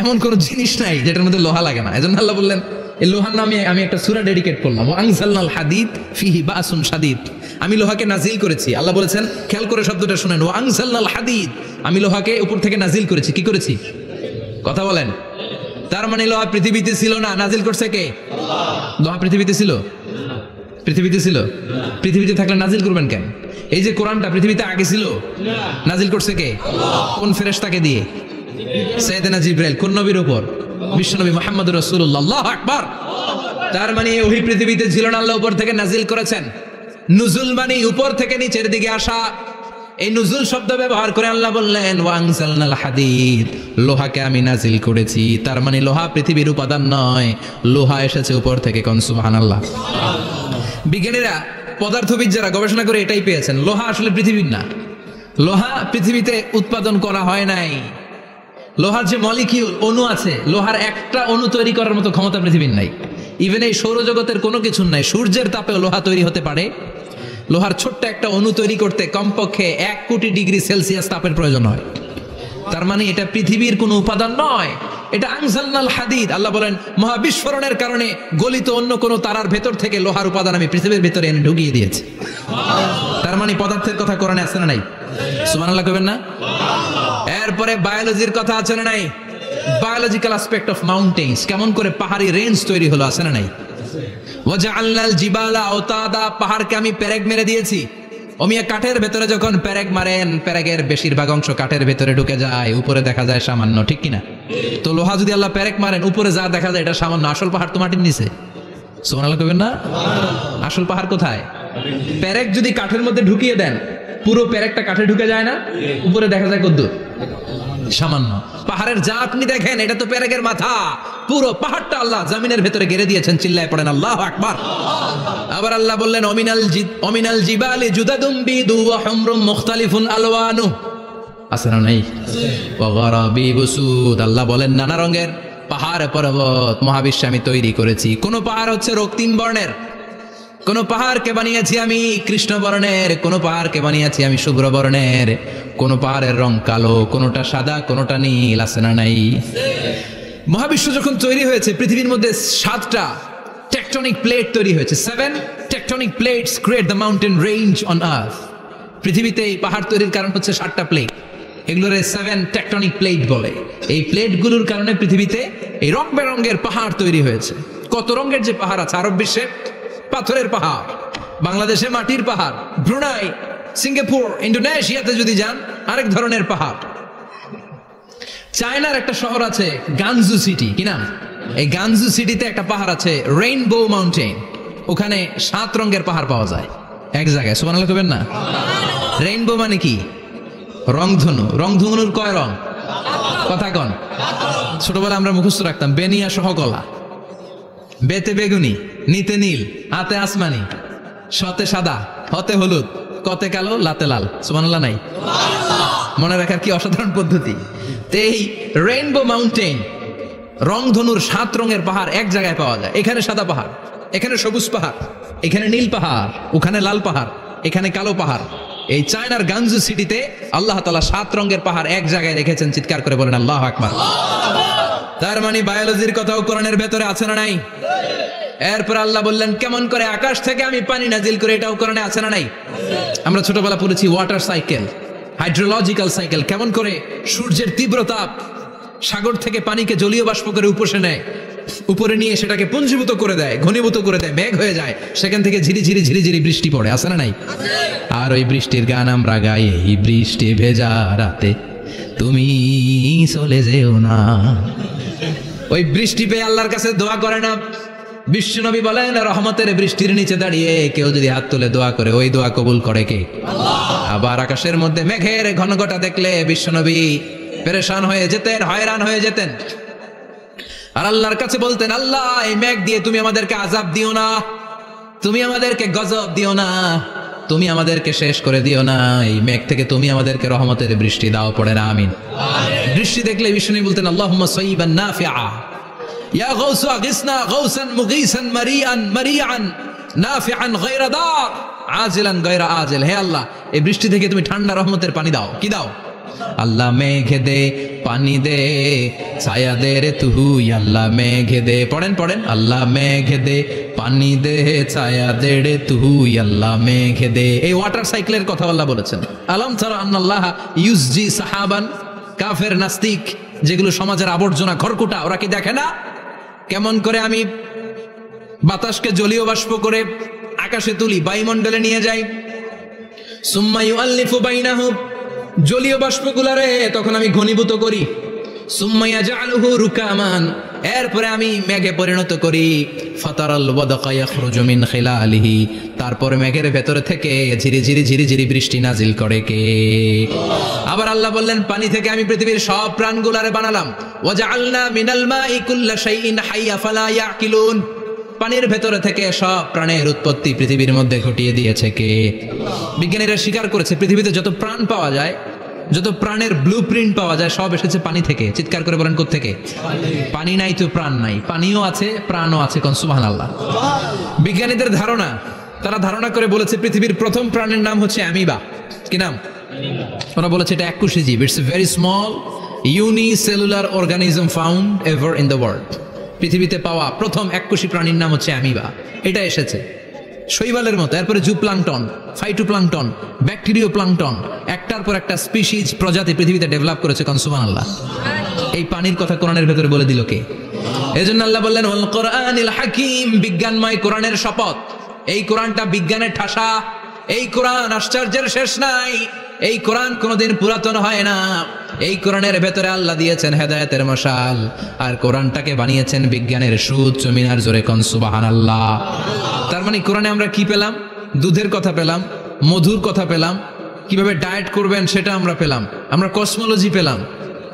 [SPEAKER 1] এমন কোন জিনিস নাই যেটার মধ্যে লোহা লাগে না। এজন্য আল্লাহ বললেন এই লোহার নামে আমি একটা সূরা ডেডিকেট করলাম, ওয়া আনজালনাল হাদিদ ফীহি বাসুন শাদীদ, আমি লোহাকে নাজিল করেছি। আল্লাহ বলেছেন, খেয়াল করে শব্দটা শুনেন, ওয়া আনজালনাল হাদিদ, আমি লোহাকে উপর থেকে নাজিল করেছি। কি করেছি? কথা বলেন। তার মানে লোহা পৃথিবীতে ছিল না, নাজিল করছে কে? আল্লাহ। লোহা পৃথিবীতে ছিল? পৃথিবীতে ছিল। পৃথিবীতে থাকলে নাজিল করবেন কেন? এই যে কোরআনটা পৃথিবীতে আগে ছিল, নাজিল করছে কে? কোন ফেরেশতাকে দিয়ে? সাইয়েদনা জিবরাইল। কোন নবীর উপর? বিশ্বনবী মুহাম্মদুর রাসূলুল্লাহ। আল্লাহু আকবার। তার মানে ওহী পৃথিবীতে ছিল না, আল্লাহ উপর থেকে নাজিল করেছেন। নুজুল মানে উপর থেকে নিচের দিকে আসা। এই নুজুল শব্দ ব্যবহার করে আল্লাহ বললেন ওয়া আনজালনাল হাদিদ, লোহাকে আমি নাজিল করেছি। তার মানে লোহা পৃথিবীর উপাদান নয়, লোহা এসেছে উপর থেকে। কোন সুবহানাল্লাহ। বিজ্ঞানীরা, পদার্থবিদ যারা গবেষণা করে এটাই পেয়েছেন, লোহা আসলে পৃথিবীর না। লোহা পৃথিবীতে উৎপাদন করা হয় নাই। লোহার যে মলিকিউল, অণু আছে, লোহার একটা অণু তৈরি করার মতো ক্ষমতা পৃথিবীর নাই। ইভেন এই সৌরজগতের কোনো কিছু নাই। সূর্যের তাপেও লোহা তৈরি হতে পারে। লোহার ছোট্ট একটা অণু তৈরি করতে কমপক্ষে 1 কোটি ডিগ্রি সেলসিয়াস তাপের প্রয়োজন হয়। তার মানে এটা পৃথিবীর কোনো উপাদান নয়, এটা আনজালনাল হাদিদ। আল্লাহ বলেন মহাবিস্ফোরণের কারণে গলিত অন্য কোনো তারার ভেতর থেকে লোহার উপাদান আমি পৃথিবীর ভিতরে এনে ঢুকিয়ে দিয়েছি। তার মানে পদার্থের কথা কোরআনে আছে না নাই? সুবহানাল্লাহ কইবেন না? এরপরে বায়োলজির কথা আছে না নাই? বায়োলজিক্যাল অ্যাসপেক্ট অফ মাউন্টেন্স, কেমন করে পাহাড়ি রেঞ্জ তৈরি হলো, আছে না নাই? ওয়াজআলনাল জিবালা আওতাদা, পাহাড়কে আমি পেরেক মেরে দিয়েছি। ওমিয়া কাঠের ভেতরে যখন পেরেক মারেন, পেরেকের বেশিরভাগ অংশ কাঠের ভেতরে ঢুকে যায়, উপরে দেখা যায় সামান্য, ঠিক কিনা? তো লোহা যদি আল্লাহ পেরেক মারেন, উপরে যা দেখা যায় এটা সামান্য, আসল পাহাড় তো মাটির নিচে। সুবহানাল্লাহ কইবেন না? আসল পাহাড় কোথায়? পেরেক যদি কাঠের মধ্যে ঢুকিয়ে দেন, পুরো পেরেকটা কাঠে ঢুকে যায় না, উপরে দেখা যায় কদ্দুর? সামান্য। পাহাড়ের যা আপনি দেখেন এটা তো পেরেকের মাথা, পুরো পাহাড়টা আল্লাহ জমিনের ভেতরে গেড়ে দিয়েছেন। চিল্লায় পড়েন আল্লাহু আকবার। আবার আল্লাহ বললেন অমিনাল জিবালি জুদাদুম বিদু ওয়া হুমরুম মুখতালিফুন আলওয়ানু, আছে না নাই? ওয়া গারাবিবু সুদ, আল্লাহ বলেন নানা রঙের পাহাড় পর্বত মহাবিশ্বে আমি তৈরি করেছি। কোন পাহাড় হচ্ছে রক্তিম বর্ণের, কোন পাহাড়কে বানিয়েছি আমি কৃষ্ণ বর্ণের, কোন পাহাড়কে বানিয়েছি আমি শুভ্র বর্ণের, কোন পাহাড়ের রং কালো, কোনটা সাদা, কোনটা নীল, আছে না নাই? মহাবিশ্ব যখন তৈরি হয়েছে, পৃথিবীর মধ্যে 7টা টেকটনিক প্লেট তৈরি হয়েছে। 7 tectonic plates create the mountain range on earth. পৃথিবীতে এই পাহাড় তৈরির কারণ হচ্ছে 7টা প্লেট, এগুলোরে 7 টেকটনিক প্লেট বলে। এই প্লেটগুলোর কারণে পৃথিবীতে এই রং বেরঙের পাহাড় তৈরি হয়েছে। কত রঙের যে পাহাড় আছে! আরব বিশ্বে পাথরের পাহাড়, বাংলাদেশে মাটির পাহাড়, ব্রুনাই, সিঙ্গাপুর, ইন্দোনেশিয়াতে যদি যান আরেক ধরনের পাহাড়। চায়নার একটা শহর আছে গানজু সিটি, কি নাম? এই গানজু সিটিতে একটা পাহাড় আছে রেইনবো মাউন্টেন, ওখানে 7 রঙের পাহাড় পাওয়া যায় এক জায়গায়। সুবহানাল্লাহ কইবেন না? রেইনবো মানে কি? রংধনু। রংধনুর কয় রং? কথা কন। ছোটবেলা আমরা মুখস্থ রাখতাম বেনিয়া সহ কলা, বেতে বেগুনি, নিতে নীল, হাতে আসমানি, শতে সাদা, হতে হলুদ, কতে কালো, লাতে লাল। সুবহানাল্লাহ নাই? মনে রাখার কি অসাধারণ পদ্ধতি! এই রেইনবো মাউন্টেন, রংধনুর 7 রঙের পাহাড় এক জায়গায় পাওয়া যায়। এখানে সাদা পাহাড়, এখানে সবুজ পাহাড়, এখানে নীল পাহাড়, ওখানে লাল পাহাড়, এখানে কালো পাহাড়। এই চায়নার গানজু সিটিতে আল্লাহ তাআলা 7 রঙের পাহাড় এক জায়গায় রেখেছেন। চিৎকার করে বলেন আল্লাহু আকবার। তার মানে বায়োলজির কথাও কোরআনের ভেতরে আছে না নাই? এরপর আল্লাহ বললেন কেমন করে আকাশ থেকে আমি পানি নাজিল করে, এটাও কোরআনে আছে না নাই? আমরা ছোটবেলা পড়েছি ওয়াটার সাইকেল, হাইড্রোলজিক্যাল সাইকেল, কেমন করে সূর্যের তীব্র তাপ সাগর থেকে পানিকে জলীয় বাষ্প করে উপসে নেয়, উপরে নিয়ে সেটাকে পুঞ্জীভূত করে দেয়, ঘনীভূত করে দেয়, মেঘ হয়ে যায়, সেখান থেকে ঝিরি ঝিরি বৃষ্টি পড়ে, আছে না নাই? আর ওই বৃষ্টির গান আমরা গাই, এই বৃষ্টি ভেজা রাতে তুমি চলে যেও না। ওই বৃষ্টি পেয়ে আল্লাহর কাছে দোয়া করে না। বিশ্বনবী বলেন রহমতের বৃষ্টির নিচে দাঁড়িয়ে কেউ যদি হাত তুলে দোয়া করে ওই দোয়া কবুল করে কে? আল্লাহ। আবার আকাশের মধ্যে মেঘের ঘনঘটা দেখলে বিশ্বনবী পেরেশান হয়ে যেতেন, হয়রান হয়ে যেতেন, আর আল্লাহর কাছে বলতেন, আল্লাহ এই মেঘ দিয়ে তুমি আমাদেরকে আযাব দিও না, তুমি আমাদেরকে গজব দিও না, তুমি আমাদেরকে শেষ করে দিও না, এই মেঘ থেকে তুমি আমাদেরকে রহমতের বৃষ্টি দাও। পড়ে না আমিন। বৃষ্টি দেখলে বিষ্ণু বলতেন আল্লাহুম্মা সাইয়িবান নাফিআ ইয়া গাউসু আগিসনা গাউসান মুগীসান মারিআন মারিআন নাফিআন গায়রা দার আজিলান গায়রা আজিল। হে আল্লাহ এই বৃষ্টি থেকে তুমি ঠান্ডা রহমতের পানি দাও। কি দাও? আল্লাহ মেঘে দে পানি দে ছায়া দে রে তুহু, আল্লাহ মেঘে দে। পড়েন পড়েন, আল্লাহ মেঘে দে পানি দে ছায়া দে রে তুহু, আল্লাহ মেঘে দে। এই ওয়াটার সাইকেলের কথা আল্লাহ বলেছেন। আলম তারা আন্নাল্লাহ ইউসজি সাহাবান। কাফের নাস্তিক যেগুলো সমাজের আবর্জনা খড়কুটা, ওরা কি দেখে না কেমন করে আমি বাতাসকে জলীয় বাষ্প করে আকাশে তুলি, বায়ুমণ্ডলে নিয়ে যাই। সুম্মা ইউআল্লিফু বাইনাহুম, জলীয় বাষ্পগুলারে তখন আমি ঘনীভূত করি। সুম্মা ইয়াজআলুহু রুকামান, এরপরে আমি মেঘে পরিণত করি। ফাতারাল ওয়াদাকা ইয়াখরুজু মিন খিলালিহি, তারপরে মেঘের ভেতরে থেকে ঝিরি ঝিরি ঝিরি ঝিরি বৃষ্টি নাজিল করে কে? আবার আল্লাহ বললেন পানি থেকে আমি পৃথিবীর সব প্রাণগুলারে বানালাম। ওয়াজআলনা মিনাল মাই কুল্লা শাইইন হাইয়া ফালা ইয়াকিলুন, পানির ভেতরে থেকে সব প্রাণের উৎপত্তি পৃথিবীর মধ্যে ঘটিয়ে দিয়েছে কে? বিজ্ঞানীরা স্বীকার করেছে পৃথিবীতে যত প্রাণ পাওয়া যায়, যত প্রাণের ব্লুপ্রিন্ট পাওয়া যায় সব এসেছে পানি থেকে। চিৎকার করে বলেন কোত্থেকে? পানি নাই তো প্রাণ নাই, পানিও আছে প্রাণও আছে। কোন সুবহানাল্লাহ। বিজ্ঞানীদের ধারণা, তারা ধারণা করে বলেছে পৃথিবীর প্রথম প্রাণের নাম হচ্ছে অ্যামিবা। কি নাম? ওরা বলেছে এটা এককোষী জীব। It's a very small unicellular organism found ever in the world. পৃথিবীতে পাওয়া প্রথম এককোষী প্রাণীর নাম হচ্ছে অ্যামিবা। এটা এসেছে শৈবালের মতো, এরপরে জুপ্লাংটন, ফাইটোপ্লাংটন, ব্যাকটেরিও প্লাংটন, একটার পর একটা স্পিসিজ প্রজাতি পৃথিবীতে ডেভেলপ করেছে। কোন সুবহানাল্লাহ। এই পানির কথা কোরআনের ভেতরে বলে দিল কে? এজন্য আল্লাহ বললেন ওয়াল কোরআনিল হাকিম, বিজ্ঞানময় কোরআনের শপথ। এই কোরআনটা বিজ্ঞানের ঠাসা, এই কোরআন আশ্চর্যের শেষ নাই, এই কোরআন কোনোদিন পুরাতন হয় না। এই কোরআনের ভেতরে আল্লাহ দিয়েছেন হেদায়েতের মশাল, আর কোরআনটাকে বানিয়েছেন বিজ্ঞানের সুউচ্চ মিনার। জোরে কোন সুবহানাল্লাহ। তার মানে কোরআনে আমরা কি পেলাম? দুধের কথা পেলাম, মধুর কথা পেলাম, কিভাবে ডায়েট করবেন সেটা আমরা পেলাম, আমরা কসমোলজি পেলাম,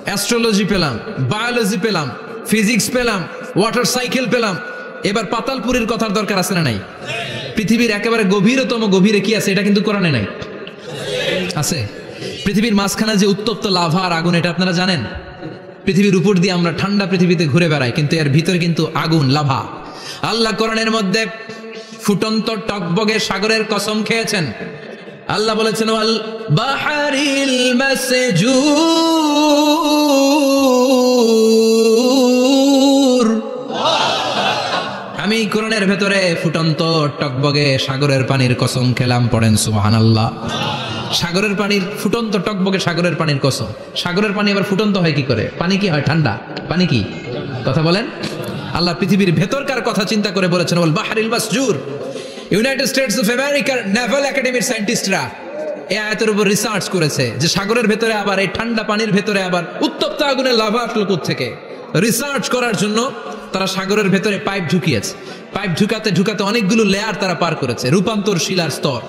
[SPEAKER 1] অ্যাস্ট্রোলজি পেলাম, বায়োলজি পেলাম, ফিজিক্স পেলাম, ওয়াটার সাইকেল পেলাম। এবার পাতালপুরীর কথার দরকার আছে না নাই? পৃথিবীর একেবারে গভীরতম গভীরে কি আছে? এটা কিন্তু কোরআনে নাই, আছে। পৃথিবীর মাঝখানে যে উত্তপ্ত লাভা আর আগুন, এটা আপনারা জানেন? পৃথিবীর উপর দিয়ে আমরা ঠান্ডা পৃথিবীতে ঘুরে বেড়াই, কিন্তু এর ভিতরে কিন্তু আগুন, লাভা। আল্লাহ কোরআনের মধ্যে ফুটন্ত টকবগে সাগরের কসম খেয়েছেন। আল্লাহ বলেছেন ওয়াল বাহরিল মাসজুর, আমি কোরআনের ভেতরে ফুটন্ত টকবগে সাগরের পানির কসম খেলাম। পড়েন সুবহানাল্লাহ। সাগরের পানির ফুটন্ত টকবগে সাগরের পানির কসম। সাগরের পানি আবার ফুটন্ত হয় কি করে? পানি কি হয়? ঠান্ডা। পানি কি? কথা বলেন। আল্লাহ পৃথিবীর ভেতরকার কথা চিন্তা করে বলেছেন ওয়াল বাহরিল মাসজুর। ইউনাইটেড স্টেটস অফ আমেরিকার নেভাল একাডেমির সায়েন্টিস্টরা এই আয়াতের উপর রিসার্চ করেছে যে সাগরের ভেতরে আবার এই ঠান্ডা পানির ভেতরে আবার উত্তপ্ত আগুনের লাভা আসলো কোত্থেকে। রিসার্চ করার জন্য তারা সাগরের ভেতরে পাইপ ঢুকিয়েছে। পাইপ ঢুকাতে ঢুকাতে অনেকগুলো লেয়ার তারা পার করেছে। রূপান্তর শিলার স্তর,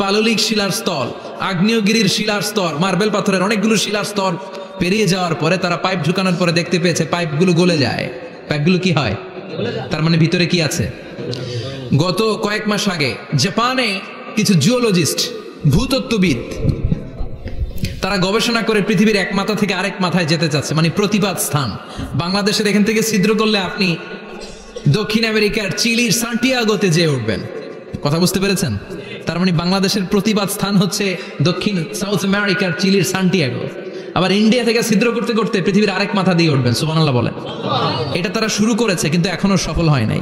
[SPEAKER 1] পাললিক শিলার স্তর, আগ্নেয়গিরির শিলার স্তর, মার্বেল পাথরের অনেকগুলো শিলার স্তর পেরিয়ে যাওয়ার পরে তারা পাইপ ঢুকানোর পরে দেখতে পেয়েছে পাইপগুলো গলে যায়। পাইপগুলো কি হয়? তার মানে ভিতরে কি আছে? গত কয়েক মাস আগে জাপানে কিছু জিওলজিস্ট, ভূতত্ত্ববিদ, তারা গবেষণা করে পৃথিবীর এক মাথা থেকে আরেক মাথায় যেতে চাচ্ছে, মানে প্রতিপাদ স্থান। বাংলাদেশের এখান থেকে ছিদ্র করলে আপনি দক্ষিণ আমেরিকার চিলির সান্টিয়াগোতে যেয়ে উঠবেন। কথা বুঝতে পেরেছেন? তার মানে বাংলাদেশের প্রতিপাদ স্থান হচ্ছে দক্ষিণ সাউথ আমেরিকার চিলির সান্টিয়াগো। আবার ইন্ডিয়া থেকে ছিদ্র করতে করতে পৃথিবীর আরেক মাথা দিয়ে উঠবেন। সুবহানাল্লাহ বলেন। এটা তারা শুরু করেছে কিন্তু এখনো সফল হয় নাই।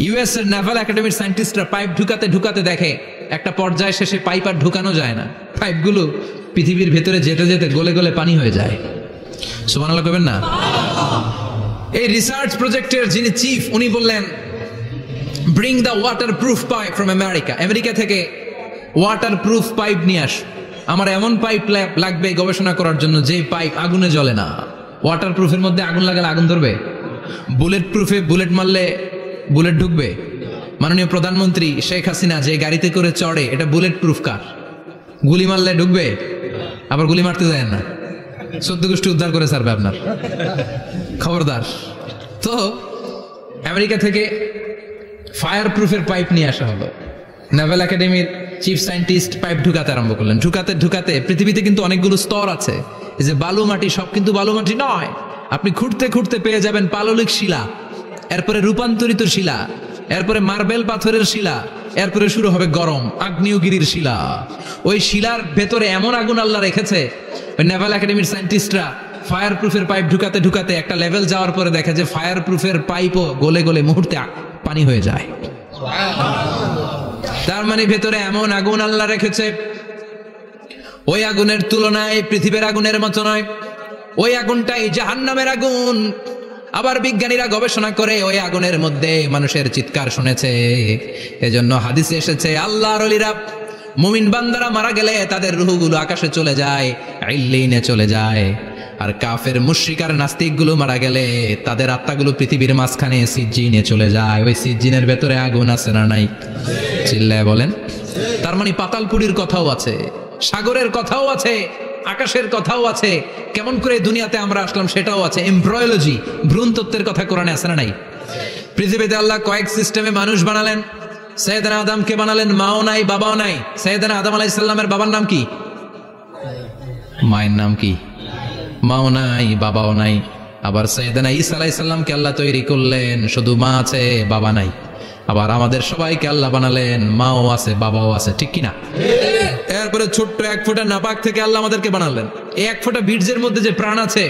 [SPEAKER 1] ইউএস এর নেভাল একাডেমির সায়েন্টিস্টরা পাইপ ঢুকাতে ঢুকাতে দেখে একটা পর্যায় শেষে পাইপ আর ঢুকানো যায় না, পাইপগুলো পৃথিবীর ভেতরে যেতে যেতে গলে গলে পানি হয়ে যায়। সুবহানাল্লাহ কইবেন না? এই রিসার্চ প্রজেক্টের যিনি চিফ, উনি বললেন bring the water proof pipe from America. America থেকে ওয়াটার প্রুফ পাইপ নিয়ে আস। আমার এমন পাইপ লাগবে গবেষণা করার জন্য যে পাইপ আগুনে জ্বলে না। ওয়াটার প্রুফের মধ্যে আগুন লাগালে আগুন ধরবে? বুলেট প্রুফে বুলেট মারলে বুলেট ঢুকবে? মাননীয় প্রধানমন্ত্রী শেখ হাসিনা যে গাড়িতে করে চড়ে, এটা বুলেট প্রুফ কার? গুলি মারলে ঢুকবে? আবার গুলি মারতে যায় না, 14 গোষ্ঠী উদ্ধার করে ছাড়বে আপনার, খবরদার। তো আমেরিকা থেকে ফায়ার প্রুফের পাইপ নিয়ে আসা হলো। নেভাল একাডেমির চিফ সায়েন্টিস্ট পাইপ ঢুকাতে আরম্ভ করলেন। ঢুকাতে ঢুকাতে পৃথিবীতে কিন্তু অনেকগুলো স্তর আছে। এই যে বালু মাটি, সব কিন্তু বালু মাটি নয়। আপনি খুঁড়তে খুঁড়তে পেয়ে যাবেন পাললিক শিলা, এরপরে রূপান্তরিত শিলা, এরপরে মার্বেল পাথরের শিলা, এরপরে শুরু হবে গরম আগ্নেয়গিরির শিলা। ওই শিলার ভেতরে এমন আগুন আল্লাহ রেখেছে, ওই নেভাল একাডেমির সায়েন্টিস্টরা ফায়ার প্রুফের পাইপ ঢুকাতে ঢুকাতে একটা লেভেল যাওয়ার পরে দেখে যে ফায়ার প্রুফের পাইপও গলে গলে মুহূর্তে পানি হয়ে যায়। তার মানে ভেতরে এমন আগুন আল্লাহ রেখেছে, ওই আগুনের তুলনায় পৃথিবীর আগুনের মতো নয়। ওই আগুনটাই জাহান্নামের আগুন। আবার বিজ্ঞানীরা গবেষণা করে ওই আগুনের মধ্যে মানুষের চিৎকার শুনেছে। এজন্য হাদিসে এসেছে আল্লাহর ওলিরা, মুমিন বান্দারা মারা গেলে তাদের রূহগুলো আকাশে চলে যায়, ইল্লিনে চলে যায়। আর কাফের মুশরিক আর নাস্তিক গুলো মারা গেলে তাদের আত্মাগুলো পৃথিবীর মাঝখানে সিজ্জিনে চলে যায়। ওই সিজ্জিনের ভেতরে আগুন আছে না নাই? চিল্লায় বলেন। তার মানে পাতালপুরীর কথাও আছে, সাগরের কথাও আছে, আকাশের কথাও আছে। কেমন করে দুনিয়াতে আমরা আসলাম সেটাও আছে। এমব্রয়োলজি, ভ্রূণতত্ত্বের কথা কোরআনে আছে না নাই? পৃথিবীতে আল্লাহ কয়েক সিস্টেমে মানুষ বানালেন। সাইয়েদনা আদমকে বানালেন, মাও নাই বাবাও নাই। সাইয়েদনা আদম আলাইহিস সালামের বাবার নাম কি? মায়ের নাম কি? মাও নাই বাবাও নাই। আবার সাইয়েদনা ঈসা আলাইহিস সালামকে আল্লাহ তৈরি করলেন, শুধু মা আছে বাবা নাই। আবার আমাদের সবাইকে আল্লাহ বানালেন, মাও আছে বাবাও আছে, ঠিক কিনা? এরপরে ছোট্ট 1 ফোঁটা নাপাক থেকে আল্লাহ আমাদেরকে বানালেন। এই 1 ফোঁটা বীর্যের মধ্যে যে প্রাণ আছে,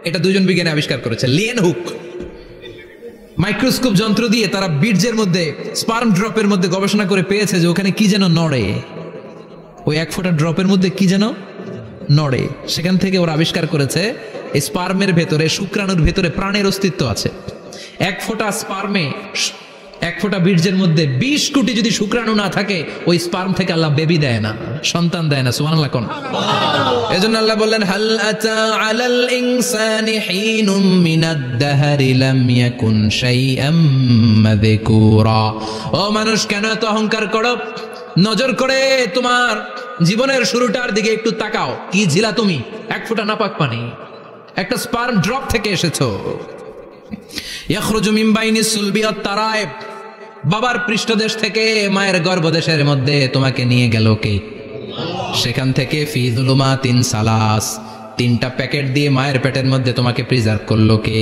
[SPEAKER 1] এটা দুজন বিজ্ঞানী আবিষ্কার করেছে। লিয়েন হুক মাইক্রোস্কোপ যন্ত্র দিয়ে তারা বীর্যের মধ্যে, স্পার্ম ড্রপের মধ্যে গবেষণা করে পেয়েছে যে ওখানে কি যেন নড়ে। ওই 1 ফোঁটা ড্রপের মধ্যে কি যেন নড়ে। সেখান থেকে ওরা আবিষ্কার করেছে এই স্পার্মের ভেতরে, শুক্রাণুর ভেতরে প্রাণের অস্তিত্ব আছে। 1 ফোঁটা স্পার্মে, 1 ফোঁটা বীর্যের মধ্যে 20 কোটি যদি শুক্রাণু না থাকে, ওই স্পার্ম থেকে আল্লাহ বেবি দেয় না, সন্তান দেয় না। সুবহানাল্লাহ কোন? এজন্য আল্লাহ বললেন, হাল আতা আলাল ইনসানি হিনুম মিনাদ দাহরি লাম ইয়াকুন শাইআম মাযকুরা। ও মানুষ, কেন এত অহংকার করো? নজর করে তোমার জীবনের শুরুটার দিকে একটু তাকাও। কি ছিলা তুমি? 1 ফোঁটা নাপাক পানি, একটা স্পার্ম ড্রপ থেকে এসেছো। ইয়াখরুজু মিন বাইনি সুলবি ওয়াত তারাইব, বাবার পৃষ্ঠদেশ থেকে মায়ের গর্ভদেশের মধ্যে তোমাকে নিয়ে গেল কে? সেখান থেকে ফি যুলুমাতিন সালাস, 3টা প্যাকেট দিয়ে মায়ের পেটের মধ্যে তোমাকে প্রিজার্ভ করলো কে?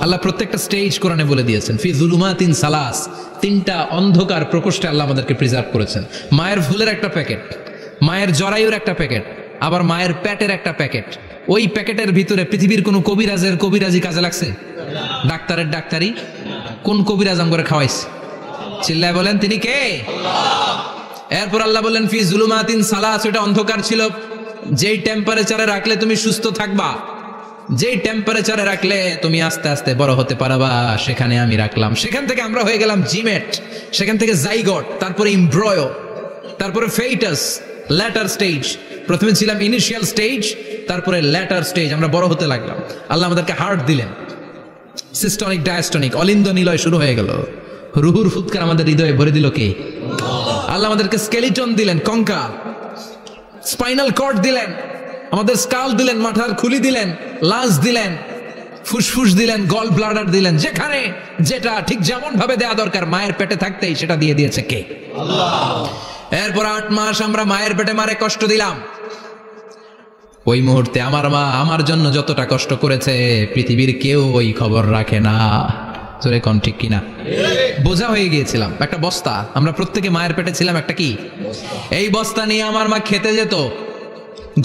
[SPEAKER 1] আল্লাহ প্রত্যেকটা স্টেজ কোরআনে বলে দিয়েছেন। ফি যুলুমাতিন সালাস, 3টা অন্ধকার প্রকোষ্ঠে আল্লাহ আমাদেরকে প্রিজার্ভ করেছেন। মায়ের ফুলের একটা প্যাকেট, মায়ের জরায়ুর একটা প্যাকেট, আবার মায়ের পেটের একটা প্যাকেট। ওই প্যাকেটের ভিতরে পৃথিবীর কোন কবিরাজের কবিরাজি কাজে লাগছে? ডাক্তারের ডাক্তারি কোন কবিরাজ করে খাওয়াইছে? চিল্লায় বলেন, তিনি কে? এরপর আল্লাহ বললেন ফি যুলুমাতিন সালাস, এটা অন্ধকার ছিল। যেই টেম্পারেচারে রাখলে তুমি সুস্থ থাকবা, যেই টেম্পারেচারে রাখলে তুমি আস্তে আস্তে বড় হতে পারবা, সেখানে আমি রাখলাম। সেখান থেকে আমরা হয়ে গেলাম জিমেট, সেখান থেকে জাইগট, তারপরে এমব্রয়ো, তারপরে ফেটাস, ল্যাটার স্টেজ। প্রথমে ছিলাম ইনিশিয়াল স্টেজ, তারপরে ল্যাটার স্টেজ, আমরা বড় হতে লাগলাম। আল্লাহ আমাদেরকে হার্ট দিলেন, সিস্টনিক ডায়াস্টনিক, অলিন্দ নিলয় শুরু হয়ে গেল। রুহুর ফুৎকার আমাদের হৃদয়ে ভরে দিল কে? আল্লাহ আমাদেরকে স্কেলিটন দিলেন, কঙ্কাল, স্পাইনাল কর্ড দিলেন, আমাদের স্কাল দিলেন, মাথার খুলি দিলেন, লাঞ্চ দিলেন, ফুসফুস দিলেন, গল ব্লাডার দিলেন। যেখানে যেটা ঠিক যেমন ভাবে দেয়া দরকার মায়ের পেটে থাকতেই সেটা দিয়ে দিয়েছে কে? আল্লাহ। এরপর 8 মাস আমরা মায়ের পেটে মারে কষ্ট দিলাম। ওই মুহূর্তে আমার মা আমার জন্য যতটা কষ্ট করেছে পৃথিবীর কেউ ওই খবর রাখে না। জোরে কোন ঠিক কিনা? বোঝা হয়ে গিয়েছিলাম, একটা বস্তা। আমরা প্রত্যেকে মায়ের পেটে ছিলাম একটা কি? এই বস্তা নিয়ে আমার মা খেতে যেত,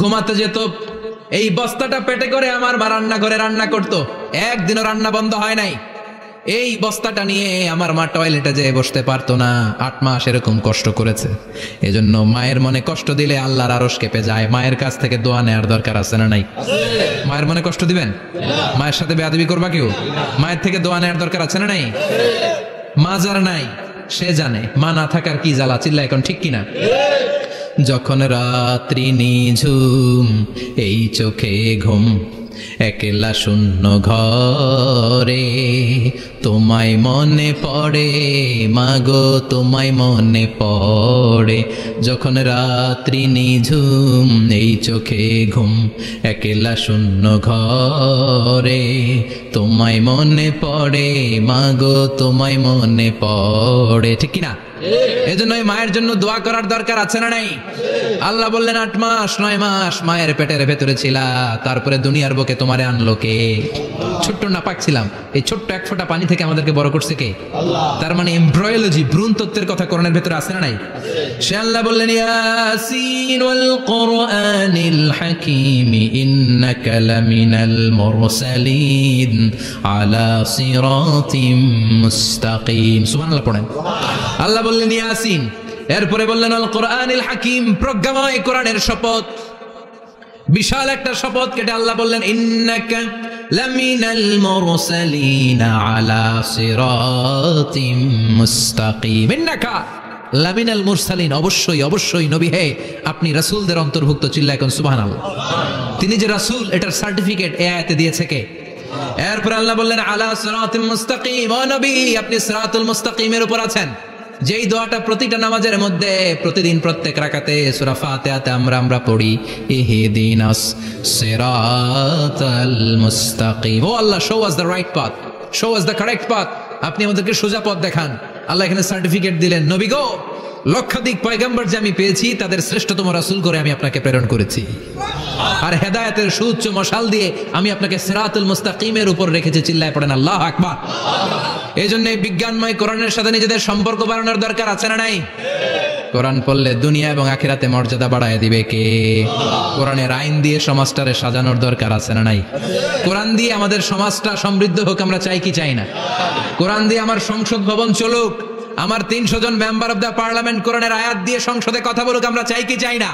[SPEAKER 1] ঘুমাতে যেত। এই বস্তাটা পেটে করে আমার মা রান্না করে রান্না করতো। একদিনও রান্না বন্ধ হয় নাই। এই বস্তাটা নিয়ে আমার মা টয়লেটে যেয়ে বসতে পারতো না। 8 মাস এরকম কষ্ট করেছে। এজন্য মায়ের মনে কষ্ট দিলে আল্লাহর আরশ কেঁপে যায়। মায়ের কাছ থেকে দোয়া নেওয়ার দরকার আছে না নাই? মায়ের মনে কষ্ট দিবেন? মায়ের সাথে বেয়াদবি করবা কেউ? মায়ের থেকে দোয়া নেওয়ার দরকার আছে না নাই? মা যার নাই সে জানে মা না থাকার কি জ্বালা। চিল্লা এখন ঠিক কিনা? যখন রাত্রি নিঝুম এই চোখে ঘুম একলা শূন্য ঘরে তোমায় মনে পড়ে মাগো তোমায় মনে পড়ে যখন রাত্রি নিঝুম এই চোখে ঘুম একলা শূন্য ঘরে তোমায় মনে পড়ে মাগো তোমায় মনে পড়ে ঠিক কিনা এজন্য মায়ের জন্য দোয়া করার দরকার আছে না নাই আল্লাহ বললেন 8 মাস 9 মাস মায়ের পেটের ভেতরে ছিলা তারপরে দুনিয়ার বুকে তোমারে আনলো কে ছোট্ট নাপাক ছিলাম এই ছোট্ট এক ফোঁটা পানি থেকে আমাদেরকে বড় করছে কে আল্লাহ তার মানে এমব্রয়োলজি ভ্রূণ তত্ত্বের কথা কোরআনের ভেতরে আছে না নাই সে আল্লাহ বললেন ইয়াসিন ওয়াল কোরআনিল হাকীম ইন্নাকা লামিনাল মুরসালিন আলা সিরাতিম মুস্তাকিম সুবহানাল্লাহ পড়েন আল্লাহ বললেন ইয়াসিন এরপরে বললেন আল কোরআনিল হাকীম প্রজ্ঞাময় কোরআনের শপথ বিশাল একটা শপথ কেটে আল্লাহ বললেন ইন্নাকা লামিনাল মুরসালিন আলা সিরাতিম মুস্তাকিম ইন্নাকা লামিনাল মুরসালিন অবশ্যই অবশ্যই নবী হে আপনি রাসূলদের অন্তর্ভুক্ত চিল্লা এখন সুবহানাল্লাহ তিনি যে রাসূল এটার সার্টিফিকেট এই আয়াতে দিয়েছে কে এরপর আল্লাহ বললেন আলা সিরাতিম মুস্তাকিম ও নবী আপনি সিরাতুল মুস্তাকিমের উপর আছেন যেই দোয়াটা প্রতিটা নামাজের মধ্যে প্রতিদিন প্রত্যেক রাকাতে সূরা ফাতিহাতে আমরা পড়ি ইহদিনাস সিরাতাল মুস্তাকিম O Allah show us the right path show us the correct path আপনি আমাদেরকে সোজা পথ দেখান আল্লাহ এখানে সার্টিফিকেট দিলেন নবী গো লক্ষাধিক পয়গম্বর যে আমি পেয়েছি তাদের শ্রেষ্ঠতম রাসূল করে আমি আপনাকে প্রেরণ করেছি আর হেদায়েতের সুউচ্চ মশাল দিয়ে আমি আপনাকে সিরাতুল মুস্তাকিমের উপর রেখেছি চিল্লায় পড়েন আল্লাহু আকবার এইজন্য বিজ্ঞানময় কোরআনের সাথে নিজেদের সম্পর্ক বাড়ানোর দরকার আছে না নাই কোরআন পড়লে দুনিয়া এবং আখিরাতে মর্যাদা বাড়ায় দিবে কে কোরআনের আইন দিয়ে সমাজটারে সাজানোর দরকার আছে না নাই কোরআন দিয়ে আমাদের সমাজটা সমৃদ্ধ হোক আমরা চাই কি চাই না কোরআন দিয়ে আমার সংসদ ভবন চলুক আমার 300 জন মেম্বার অফ দ্য পার্লামেন্ট কোরআনের আয়াত দিয়ে সংসদে কথা বলুক আমরা চাই কি চাই না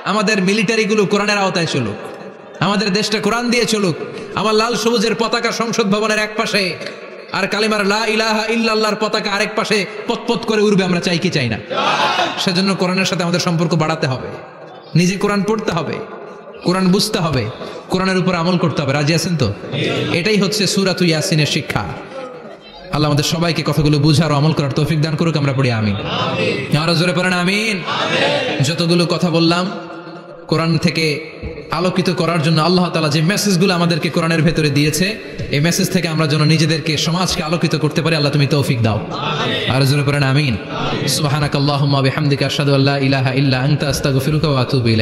[SPEAKER 1] আমাদের মিলিটারি গুলো কোরআনের আওতায় চলুক আমাদের দেশটা কোরআন দিয়ে চলুক আমার লাল সবুজের পতাকা সংসদ ভবনের এক পাশে আর কালিমার লা ইলাহা ইল্লাল্লাহর পতাকা আরেক পাশে পতপত করে উড়বে আমরা চাই কি চাই না সেজন্য কোরআনের সাথে আমাদের সম্পর্ক বাড়াতে হবে নিজে কোরআন পড়তে হবে কোরআন বুঝতে হবে কোরআনের উপর আমল করতে হবে রাজি আছেন তো এটাই হচ্ছে সূরাতুল ইয়াসিনের শিক্ষা আল্লাহ আমাদের সবাইকে কথাগুলো বুঝার ও আমল করার তৌফিক দান করুক আমরা পড়ি আমিন আরো জোরে পড়েন আমিন যতগুলো কথা বললাম কোরআন থেকে আলোকিত করার জন্য আল্লাহ তাআলা যে মেসেজগুলো আমাদেরকে কোরআনের ভেতরে দিয়েছে এই মেসেজ থেকে আমরা যেন নিজেদেরকে সমাজকে আলোকিত করতে পারি আল্লাহ তুমি তৌফিক দাও আরো জোরে পড়েন আমিন সুবহানাকাল্লাহুম্মা বিহামদিকা আশহাদু আল্লা ইলাহা ইল্লা আনতা আস্তাগফিরুকা ওয়া আতুবু ইলাইক